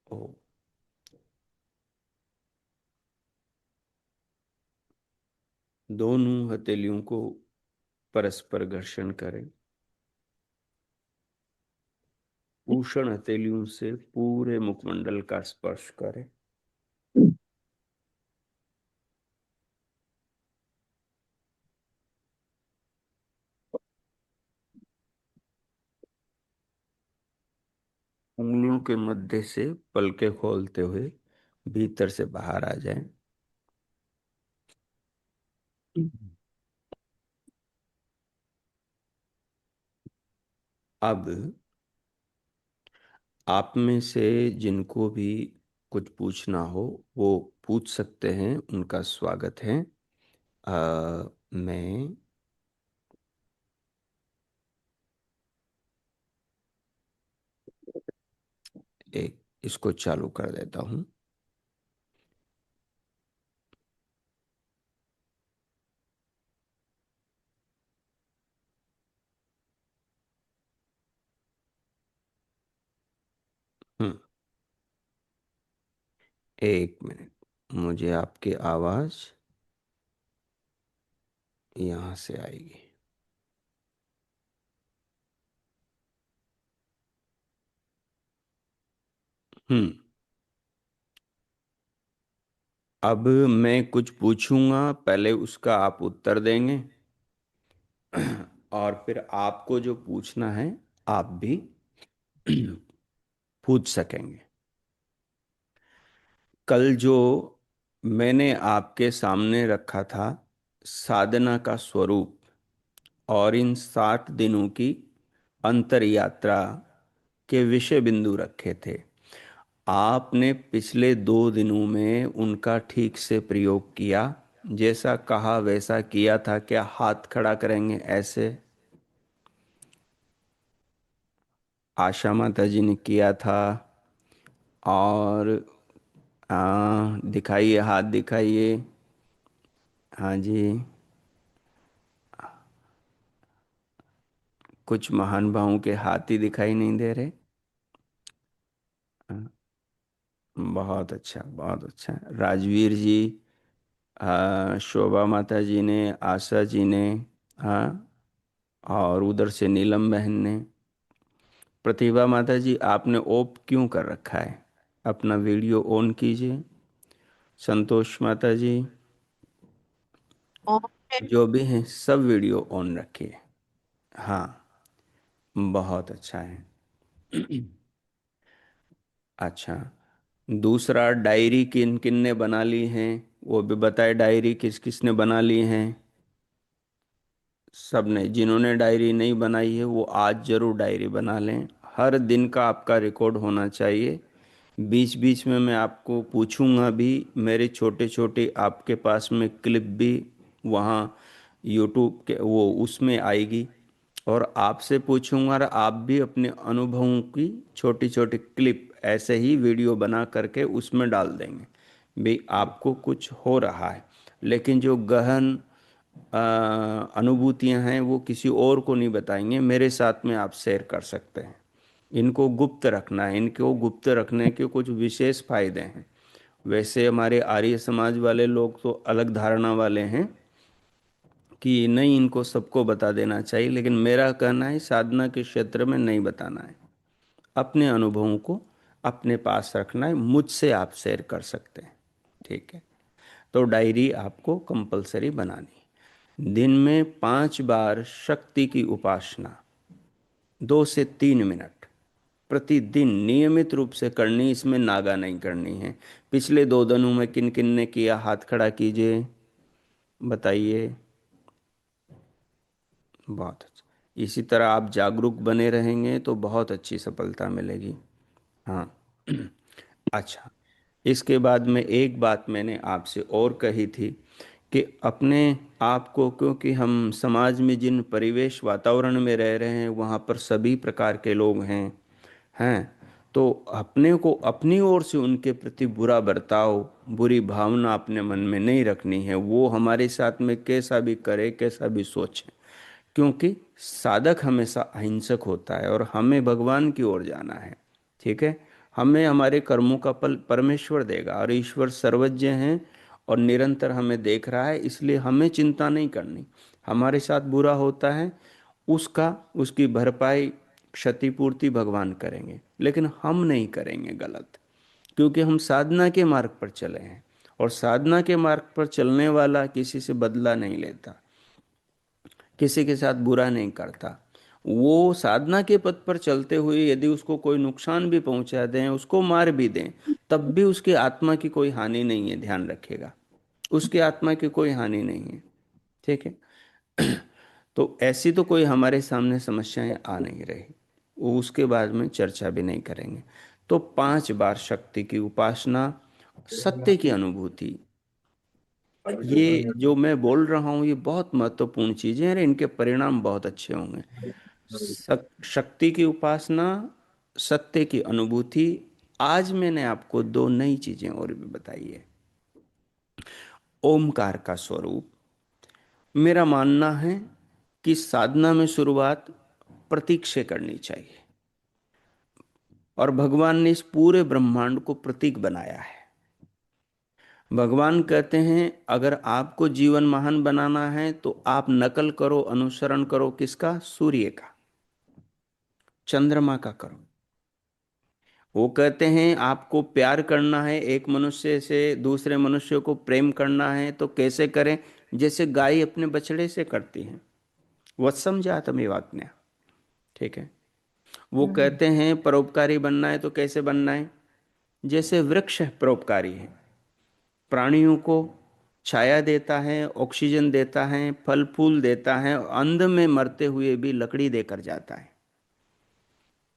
ओ, दोनों हथेलियों को परस्पर घर्षण करें। उषण हथेलियों से पूरे मुखमंडल का स्पर्श करें। उंगलियों के मध्य से पलके खोलते हुए भीतर से बाहर आ जाएं। अब आप में से जिनको भी कुछ पूछना हो वो पूछ सकते हैं, उनका स्वागत है। मैं एक इसको चालू कर देता हूँ। हम्म, एक मिनट, मुझे आपकी आवाज यहाँ से आएगी। हम्म। अब मैं कुछ पूछूंगा, पहले उसका आप उत्तर देंगे। और फिर आपको जो पूछना है आप भी पूछ सकेंगे। कल जो मैंने आपके सामने रखा था, साधना का स्वरूप और इन 60 दिनों की अंतर यात्रा के विषय बिंदु रखे थे। आपने पिछले 2 दिनों में उनका ठीक से प्रयोग किया, जैसा कहा वैसा किया था क्या? हाथ खड़ा करेंगे ऐसे। आशा माता जी ने किया था। और दिखाइए, हाथ दिखाइए। हाँ जी। कुछ महान भावों के हाथ ही दिखाई नहीं दे रहे। हाँ, बहुत अच्छा, बहुत अच्छा। राजवीर जी, शोभा माता जी ने, आशा जी ने। हाँ। और उधर से नीलम बहन ने। प्रतिभा माता जी, आपने ऑफ क्यों कर रखा है? अपना वीडियो ऑन कीजिए। संतोष माता जी, और जो भी हैं सब वीडियो ऑन रखिए। हाँ, बहुत अच्छा है। अच्छा, दूसरा, डायरी किन किन ने बना ली हैं वो भी बताए। डायरी किस किस ने बना ली हैं? सब ने। जिन्होंने डायरी नहीं बनाई है वो आज जरूर डायरी बना लें। हर दिन का आपका रिकॉर्ड होना चाहिए। बीच बीच में मैं आपको पूछूंगा भी। मेरे छोटे छोटे आपके पास में क्लिप भी वहाँ यूट्यूब के वो उसमें आएगी। और आपसे पूछूंगा और आप भी अपने अनुभवों की छोटी छोटी क्लिप ऐसे ही वीडियो बना करके उसमें डाल देंगे। भी आपको कुछ हो रहा है, लेकिन जो गहन अनुभूतियां हैं वो किसी और को नहीं बताएंगे, मेरे साथ में आप शेयर कर सकते हैं। इनको गुप्त रखना है। इनको गुप्त रखने के कुछ विशेष फायदे हैं। वैसे हमारे आर्य समाज वाले लोग तो अलग धारणा वाले हैं कि नहीं, इनको सबको बता देना चाहिए, लेकिन मेरा कहना है साधना के क्षेत्र में नहीं बताना है। अपने अनुभवों को अपने पास रखना है। मुझसे आप शेयर कर सकते हैं, ठीक है? तो डायरी आपको कंपलसरी बनानी है। दिन में 5 बार शक्ति की उपासना, 2 से 3 मिनट प्रतिदिन नियमित रूप से करनी। इसमें नागा नहीं करनी है। पिछले 2 दिनों में किन किन ने किया? हाथ खड़ा कीजिए, बताइए। बहुत अच्छा। इसी तरह आप जागरूक बने रहेंगे तो बहुत अच्छी सफलता मिलेगी। हाँ। अच्छा, इसके बाद में एक बात मैंने आपसे और कही थी कि अपने आप को, क्योंकि हम समाज में जिन परिवेश वातावरण में रह रहे हैं वहाँ पर सभी प्रकार के लोग हैं। तो अपने को अपनी ओर से उनके प्रति बुरा बर्ताव, बुरी भावना अपने मन में नहीं रखनी है। वो हमारे साथ में कैसा भी करे, कैसा भी सोचे, क्योंकि साधक हमेशा अहिंसक होता है और हमें भगवान की ओर जाना है। ठीक है? हमें हमारे कर्मों का फल परमेश्वर देगा और ईश्वर सर्वज्ञ हैं और निरंतर हमें देख रहा है, इसलिए हमें चिंता नहीं करनी। हमारे साथ बुरा होता है, उसका उसकी भरपाई, क्षतिपूर्ति भगवान करेंगे, लेकिन हम नहीं करेंगे गलत, क्योंकि हम साधना के मार्ग पर चले हैं। और साधना के मार्ग पर चलने वाला किसी से बदला नहीं लेता, किसी के साथ बुरा नहीं करता। वो साधना के पथ पर चलते हुए यदि उसको कोई नुकसान भी पहुंचा दें, उसको मार भी दें, तब भी उसकी आत्मा की कोई हानि नहीं है। ध्यान रखिएगा, उसकी आत्मा की कोई हानि नहीं है। ठीक है? तो ऐसी तो कोई हमारे सामने समस्याएं आ नहीं रही, वो उसके बाद में चर्चा भी नहीं करेंगे। तो 5 बार शक्ति की उपासना, सत्य की अनुभूति, ये जो मैं बोल रहा हूँ ये बहुत महत्वपूर्ण चीजें हैं। इनके परिणाम बहुत अच्छे होंगे। शक्ति की उपासना, सत्य की अनुभूति। आज मैंने आपको 2 नई चीजें और भी बताई है। ओमकार का स्वरूप। मेरा मानना है कि साधना में शुरुआत प्रतीक से करनी चाहिए, और भगवान ने इस पूरे ब्रह्मांड को प्रतीक बनाया है। भगवान कहते हैं अगर आपको जीवन महान बनाना है तो आप नकल करो, अनुसरण करो, किसका? सूर्य का, चंद्रमा का करो। वो कहते हैं आपको प्यार करना है, एक मनुष्य से दूसरे मनुष्य को प्रेम करना है तो कैसे करें? जैसे गाय अपने बछड़े से करती है। वत्सम जातमेवाज्ञा। ठीक है। वो हम्म। कहते हैं परोपकारी बनना है तो कैसे बनना है? जैसे वृक्ष परोपकारी है, प्राणियों को छाया देता है, ऑक्सीजन देता है, फल फूल देता है, अंध में मरते हुए भी लकड़ी देकर जाता है।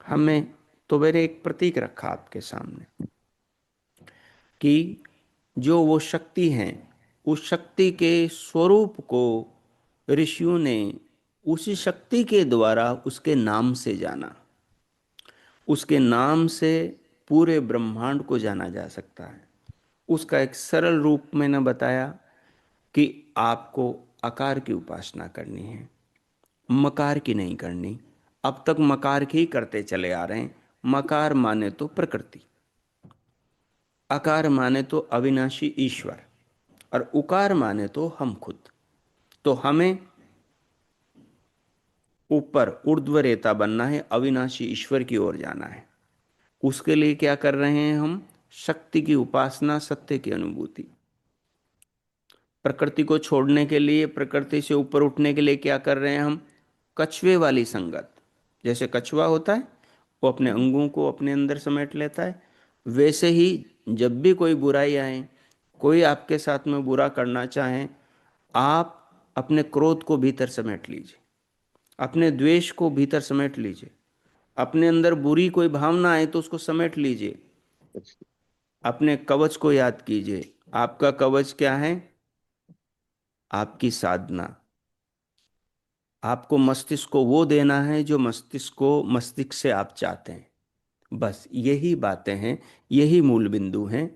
हमें तो मैंने एक प्रतीक रखा आपके सामने कि जो वो शक्ति है, उस शक्ति के स्वरूप को ऋषियों ने उसी शक्ति के द्वारा उसके नाम से जाना। उसके नाम से पूरे ब्रह्मांड को जाना जा सकता है। उसका एक सरल रूप मैंने बताया कि आपको आकार की उपासना करनी है, मकार की नहीं करनी। अब तक मकार की ही करते चले आ रहे हैं। मकार माने तो प्रकृति, आकार माने तो अविनाशी ईश्वर, और उकार माने तो हम खुद। तो हमें ऊपर ऊर्ध्व रेता बनना है, अविनाशी ईश्वर की ओर जाना है। उसके लिए क्या कर रहे हैं हम? शक्ति की उपासना, सत्य की अनुभूति। प्रकृति को छोड़ने के लिए, प्रकृति से ऊपर उठने के लिए क्या कर रहे हैं हम? कछुए वाली संगत। जैसे कछुआ होता है, वो अपने अंगों को अपने अंदर समेट लेता है, वैसे ही जब भी कोई बुराई आए, कोई आपके साथ में बुरा करना चाहे, आप अपने क्रोध को भीतर समेट लीजिए, अपने द्वेष को भीतर समेट लीजिए, अपने अंदर बुरी कोई भावना आए तो उसको समेट लीजिए, अपने कवच को याद कीजिए। आपका कवच क्या है? आपकी साधना। आपको मस्तिष्क को वो देना है जो मस्तिष्क से आप चाहते हैं। बस यही बातें हैं, यही मूल बिंदु हैं।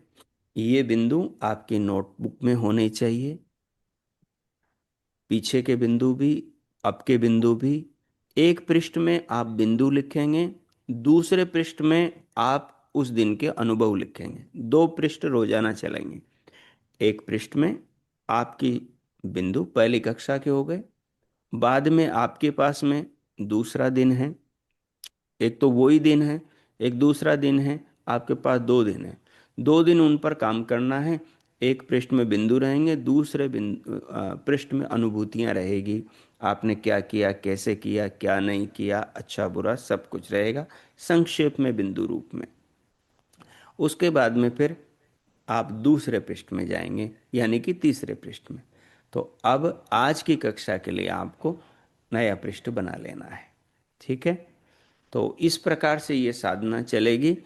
ये बिंदु आपकी नोटबुक में होने चाहिए। पीछे के बिंदु भी, अब के बिंदु भी। एक पृष्ठ में आप बिंदु लिखेंगे, दूसरे पृष्ठ में आप उस दिन के अनुभव लिखेंगे। 2 पृष्ठ रोजाना चलेंगे। एक पृष्ठ में आपकी बिंदु पहली कक्षा के हो गए, बाद में आपके पास में दूसरा दिन है, एक तो वही दिन है, एक दूसरा दिन है, आपके पास 2 दिन है। 2 दिन उन पर काम करना है। एक पृष्ठ में बिंदु रहेंगे, दूसरे पृष्ठ में अनुभूतियां रहेगी। आपने क्या किया, कैसे किया, क्या नहीं किया, अच्छा बुरा सब कुछ रहेगा संक्षेप में बिंदु रूप में। उसके बाद में फिर आप दूसरे पृष्ठ में जाएंगे, यानी कि तीसरे पृष्ठ में। तो अब आज की कक्षा के लिए आपको नया पृष्ठ बना लेना है। ठीक है। तो इस प्रकार से ये साधना चलेगी,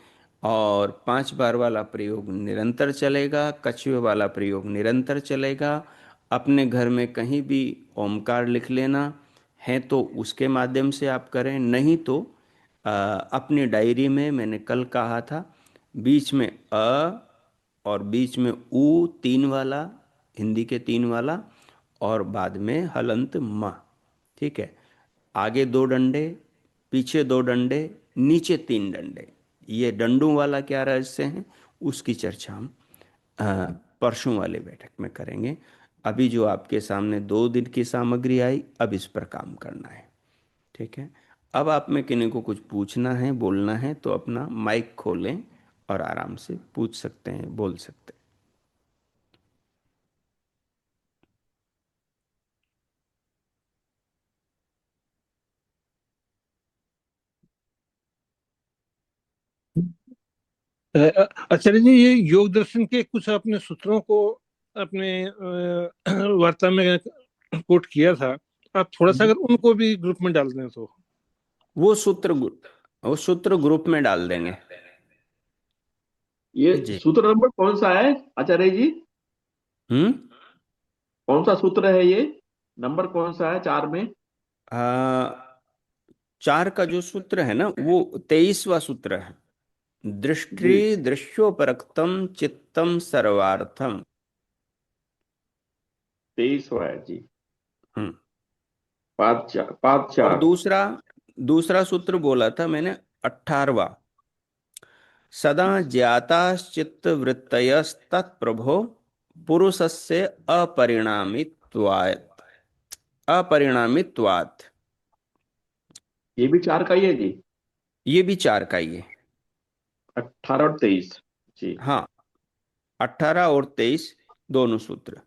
और 5 बार वाला प्रयोग निरंतर चलेगा, कछुए वाला प्रयोग निरंतर चलेगा। अपने घर में कहीं भी ओमकार लिख लेना है तो उसके माध्यम से आप करें, नहीं तो अपनी डायरी में, मैंने कल कहा था, बीच में और बीच में ऊ 3 वाला, हिंदी के 3 वाला, और बाद में हलंत म। ठीक है। आगे 2 डंडे, पीछे 2 डंडे, नीचे 3 डंडे। ये डंडों वाला क्या रहस्य है, उसकी चर्चा हम अ, परसों वाले बैठक में करेंगे। अभी जो आपके सामने 2 दिन की सामग्री आई, अब इस पर काम करना है। ठीक है। अब आप में किन्हीं को कुछ पूछना है, बोलना है, तो अपना माइक खोलें और आराम से पूछ सकते हैं, बोल सकते आचार्य जी, ये योग दर्शन के कुछ आपने सूत्रों को अपने वार्ता में कोट किया था। आप थोड़ा सा हैं। अगर उनको भी ग्रुप में डाल दें तो। वो सूत्र वो सूत्र ग्रुप में डाल देंगे। ये जी। सूत्र नंबर कौन सा है आचार्य जी? हम्म। कौन सा सूत्र है ये? नंबर कौन सा है 4 में? आ, 4 का जो सूत्र है ना, वो 23वां सूत्र है। जी, दृष्टि दृश्योपरक्तम चित्तम सर्वार्थम। 23वां है जी। हम्म। पाद और 4। दूसरा दूसरा सूत्र बोला था मैंने, 18वां। सदा ज्ञाताश्चित्त वृत्तयस्तत्प्रभो पुरुषस्य अपरिणामित्वात्, अपरिणामित्वात्। ये भी चार का ही है जी। ये भी चार का ही है। 18 और 23 जी। हाँ, 18 और 23 दोनों सूत्र।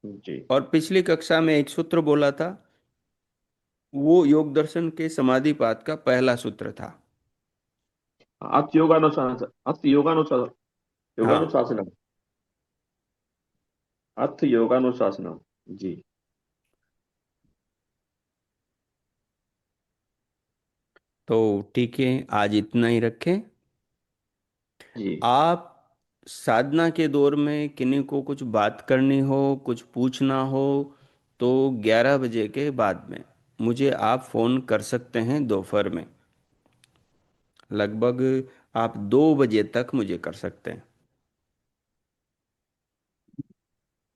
जी। और पिछली कक्षा में एक सूत्र बोला था, वो योग दर्शन के समाधिपात का पहला सूत्र था। अथ योगानुशासन, अथ योगानुशासन, हाँ, योगानुशासनम, अथ योगानुशासनम। जी। तो ठीक है, आज इतना ही रखें। जी। आप साधना के दौर में किन्हीं को कुछ बात करनी हो, कुछ पूछना हो, तो 11 बजे के बाद में मुझे आप फोन कर सकते हैं, दोपहर में लगभग आप 2 बजे तक मुझे कर सकते हैं।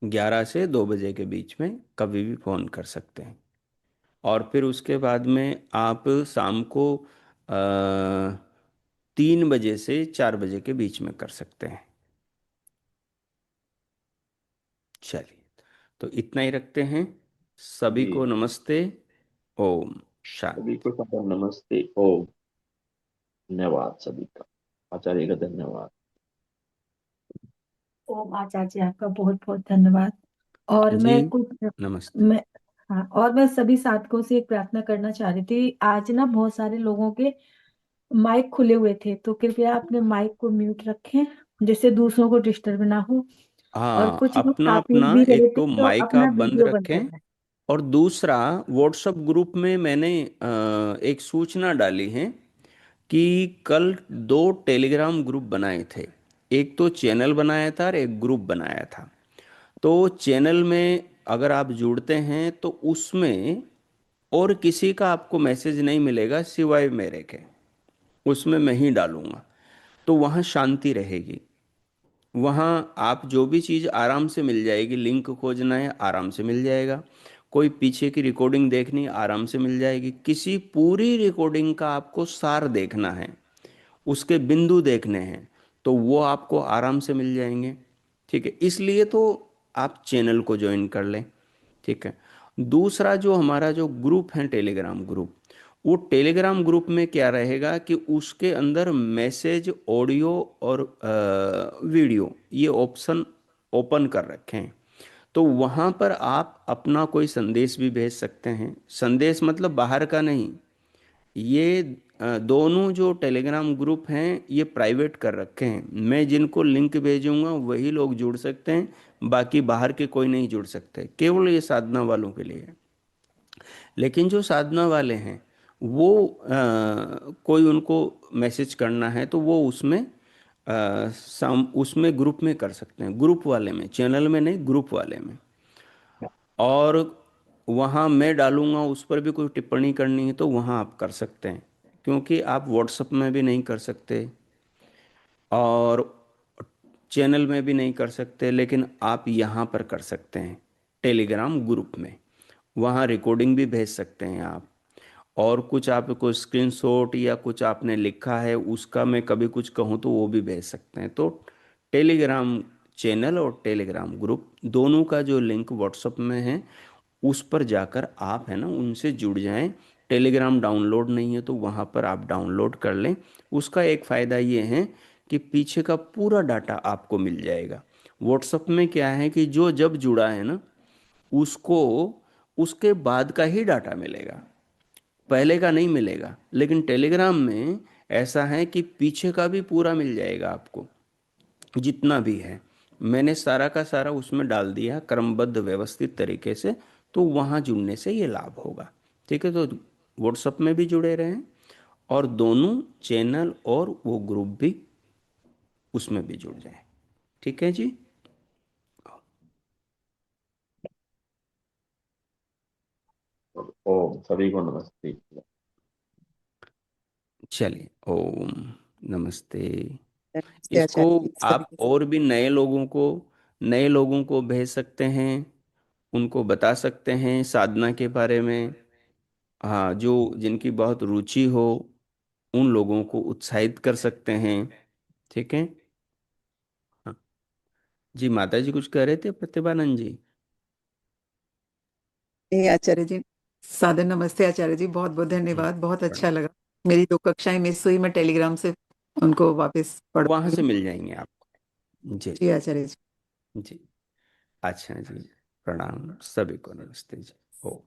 11 से 2 बजे के बीच में कभी भी फोन कर सकते हैं। और फिर उसके बाद में आप शाम को 3 बजे से 4 बजे के बीच में कर सकते हैं। चलिए, तो इतना ही रखते हैं। सभी जी। को नमस्ते। ओम सभी शांति। को सफल नमस्ते। ओम। धन्यवाद सभी का। आचार्य का धन्यवाद। ओम आचार्य जी, आपका बहुत बहुत धन्यवाद। और जी, मैं कुछ नमस्ते। मैं हाँ, और मैं सभी साधकों से एक प्रार्थना करना चाह रही थी। आज ना बहुत सारे लोगों के माइक खुले हुए थे, तो कृपया अपने माइक को म्यूट रखें, जिससे दूसरों को डिस्टर्ब ना हो। और हाँ, कुछ लोग अपना तापील अपना भी रहे एक थे, तो तो माइक आप अपना बंद वीडियो बंद रखें। करना है। और दूसरा, व्हाट्सएप ग्रुप में मैंने एक सूचना डाली है कि कल 2 टेलीग्राम ग्रुप बनाए थे। एक तो चैनल बनाया था और एक ग्रुप बनाया था। तो चैनल में अगर आप जुड़ते हैं तो उसमें और किसी का आपको मैसेज नहीं मिलेगा सिवाय मेरे के। उसमें मैं ही डालूंगा, तो वहाँ शांति रहेगी। वहाँ आप जो भी चीज़ आराम से मिल जाएगी, लिंक खोजना है आराम से मिल जाएगा, कोई पीछे की रिकॉर्डिंग देखनी आराम से मिल जाएगी, किसी पूरी रिकॉर्डिंग का आपको सार देखना है, उसके बिंदु देखने हैं, तो वो आपको आराम से मिल जाएंगे। ठीक है, इसलिए तो आप चैनल को ज्वाइन कर लें। ठीक है। दूसरा, जो हमारा जो ग्रुप है टेलीग्राम ग्रुप, वो टेलीग्राम ग्रुप में क्या रहेगा कि उसके अंदर मैसेज, ऑडियो और वीडियो, ये ऑप्शन ओपन कर रखे हैं। तो वहाँ पर आप अपना कोई संदेश भी भेज सकते हैं। संदेश मतलब बाहर का नहीं। ये दोनों जो टेलीग्राम ग्रुप हैं ये प्राइवेट कर रखे हैं। मैं जिनको लिंक भेजूंगा वही लोग जुड़ सकते हैं, बाकी बाहर के कोई नहीं जुड़ सकते, केवल ये साधना वालों के लिए है। लेकिन जो साधना वाले हैं वो कोई उनको मैसेज करना है तो वो उसमें उसमें ग्रुप में कर सकते हैं, ग्रुप वाले में, चैनल में नहीं, ग्रुप वाले में। और वहाँ मैं डालूंगा, उस पर भी कोई टिप्पणी करनी है तो वहाँ आप कर सकते हैं, क्योंकि आप व्हाट्सएप में भी नहीं कर सकते और चैनल में भी नहीं कर सकते, लेकिन आप यहाँ पर कर सकते हैं टेलीग्राम ग्रुप में। वहाँ रिकॉर्डिंग भी भेज सकते हैं आप। और कुछ आपको स्क्रीनशॉट या कुछ आपने लिखा है उसका मैं कभी कुछ कहूँ तो वो भी भेज सकते हैं। तो टेलीग्राम चैनल और टेलीग्राम ग्रुप दोनों का जो लिंक व्हाट्सएप में है, उस पर जाकर आप है ना उनसे जुड़ जाएं। टेलीग्राम डाउनलोड नहीं है तो वहाँ पर आप डाउनलोड कर लें। उसका एक फ़ायदा ये है कि पीछे का पूरा डाटा आपको मिल जाएगा। व्हाट्सएप में क्या है कि जो जब जुड़ा है ना, उसको उसके बाद का ही डाटा मिलेगा, पहले का नहीं मिलेगा। लेकिन टेलीग्राम में ऐसा है कि पीछे का भी पूरा मिल जाएगा आपको, जितना भी है। मैंने सारा का सारा उसमें डाल दिया क्रमबद्ध व्यवस्थित तरीके से, तो वहाँ जुड़ने से ये लाभ होगा। ठीक है, तो व्हाट्सएप में भी जुड़े रहें और दोनों चैनल और वो ग्रुप भी, उसमें भी जुड़ जाएं। ठीक है जी। ओम। सभी को नमस्ते। चलिए, ओम नमस्ते। नमस्ते इसको आचार्य जी, सभी आप के और भी नए लोगों को भेज सकते हैं, उनको बता सकते हैं साधना के बारे में। हाँ, जो जिनकी बहुत रुचि हो उन लोगों को उत्साहित कर सकते हैं। ठीक है। हाँ जी माता जी कुछ कह रहे थे प्रतिभानंद जी? आचार्य जी, सादर नमस्ते आचार्य जी, बहुत बहुत जी धन्यवाद, बहुत अच्छा प्रणाम। लगा। मेरी 2 कक्षाएं मिस हुई, मैं टेलीग्राम से उनको वापस वहां से पढ़ूंगी। मिल जाएंगे आपको। जी जी आचार्य जी। जी। अच्छा जी, प्रणाम सभी को, नमस्ते जी। ओ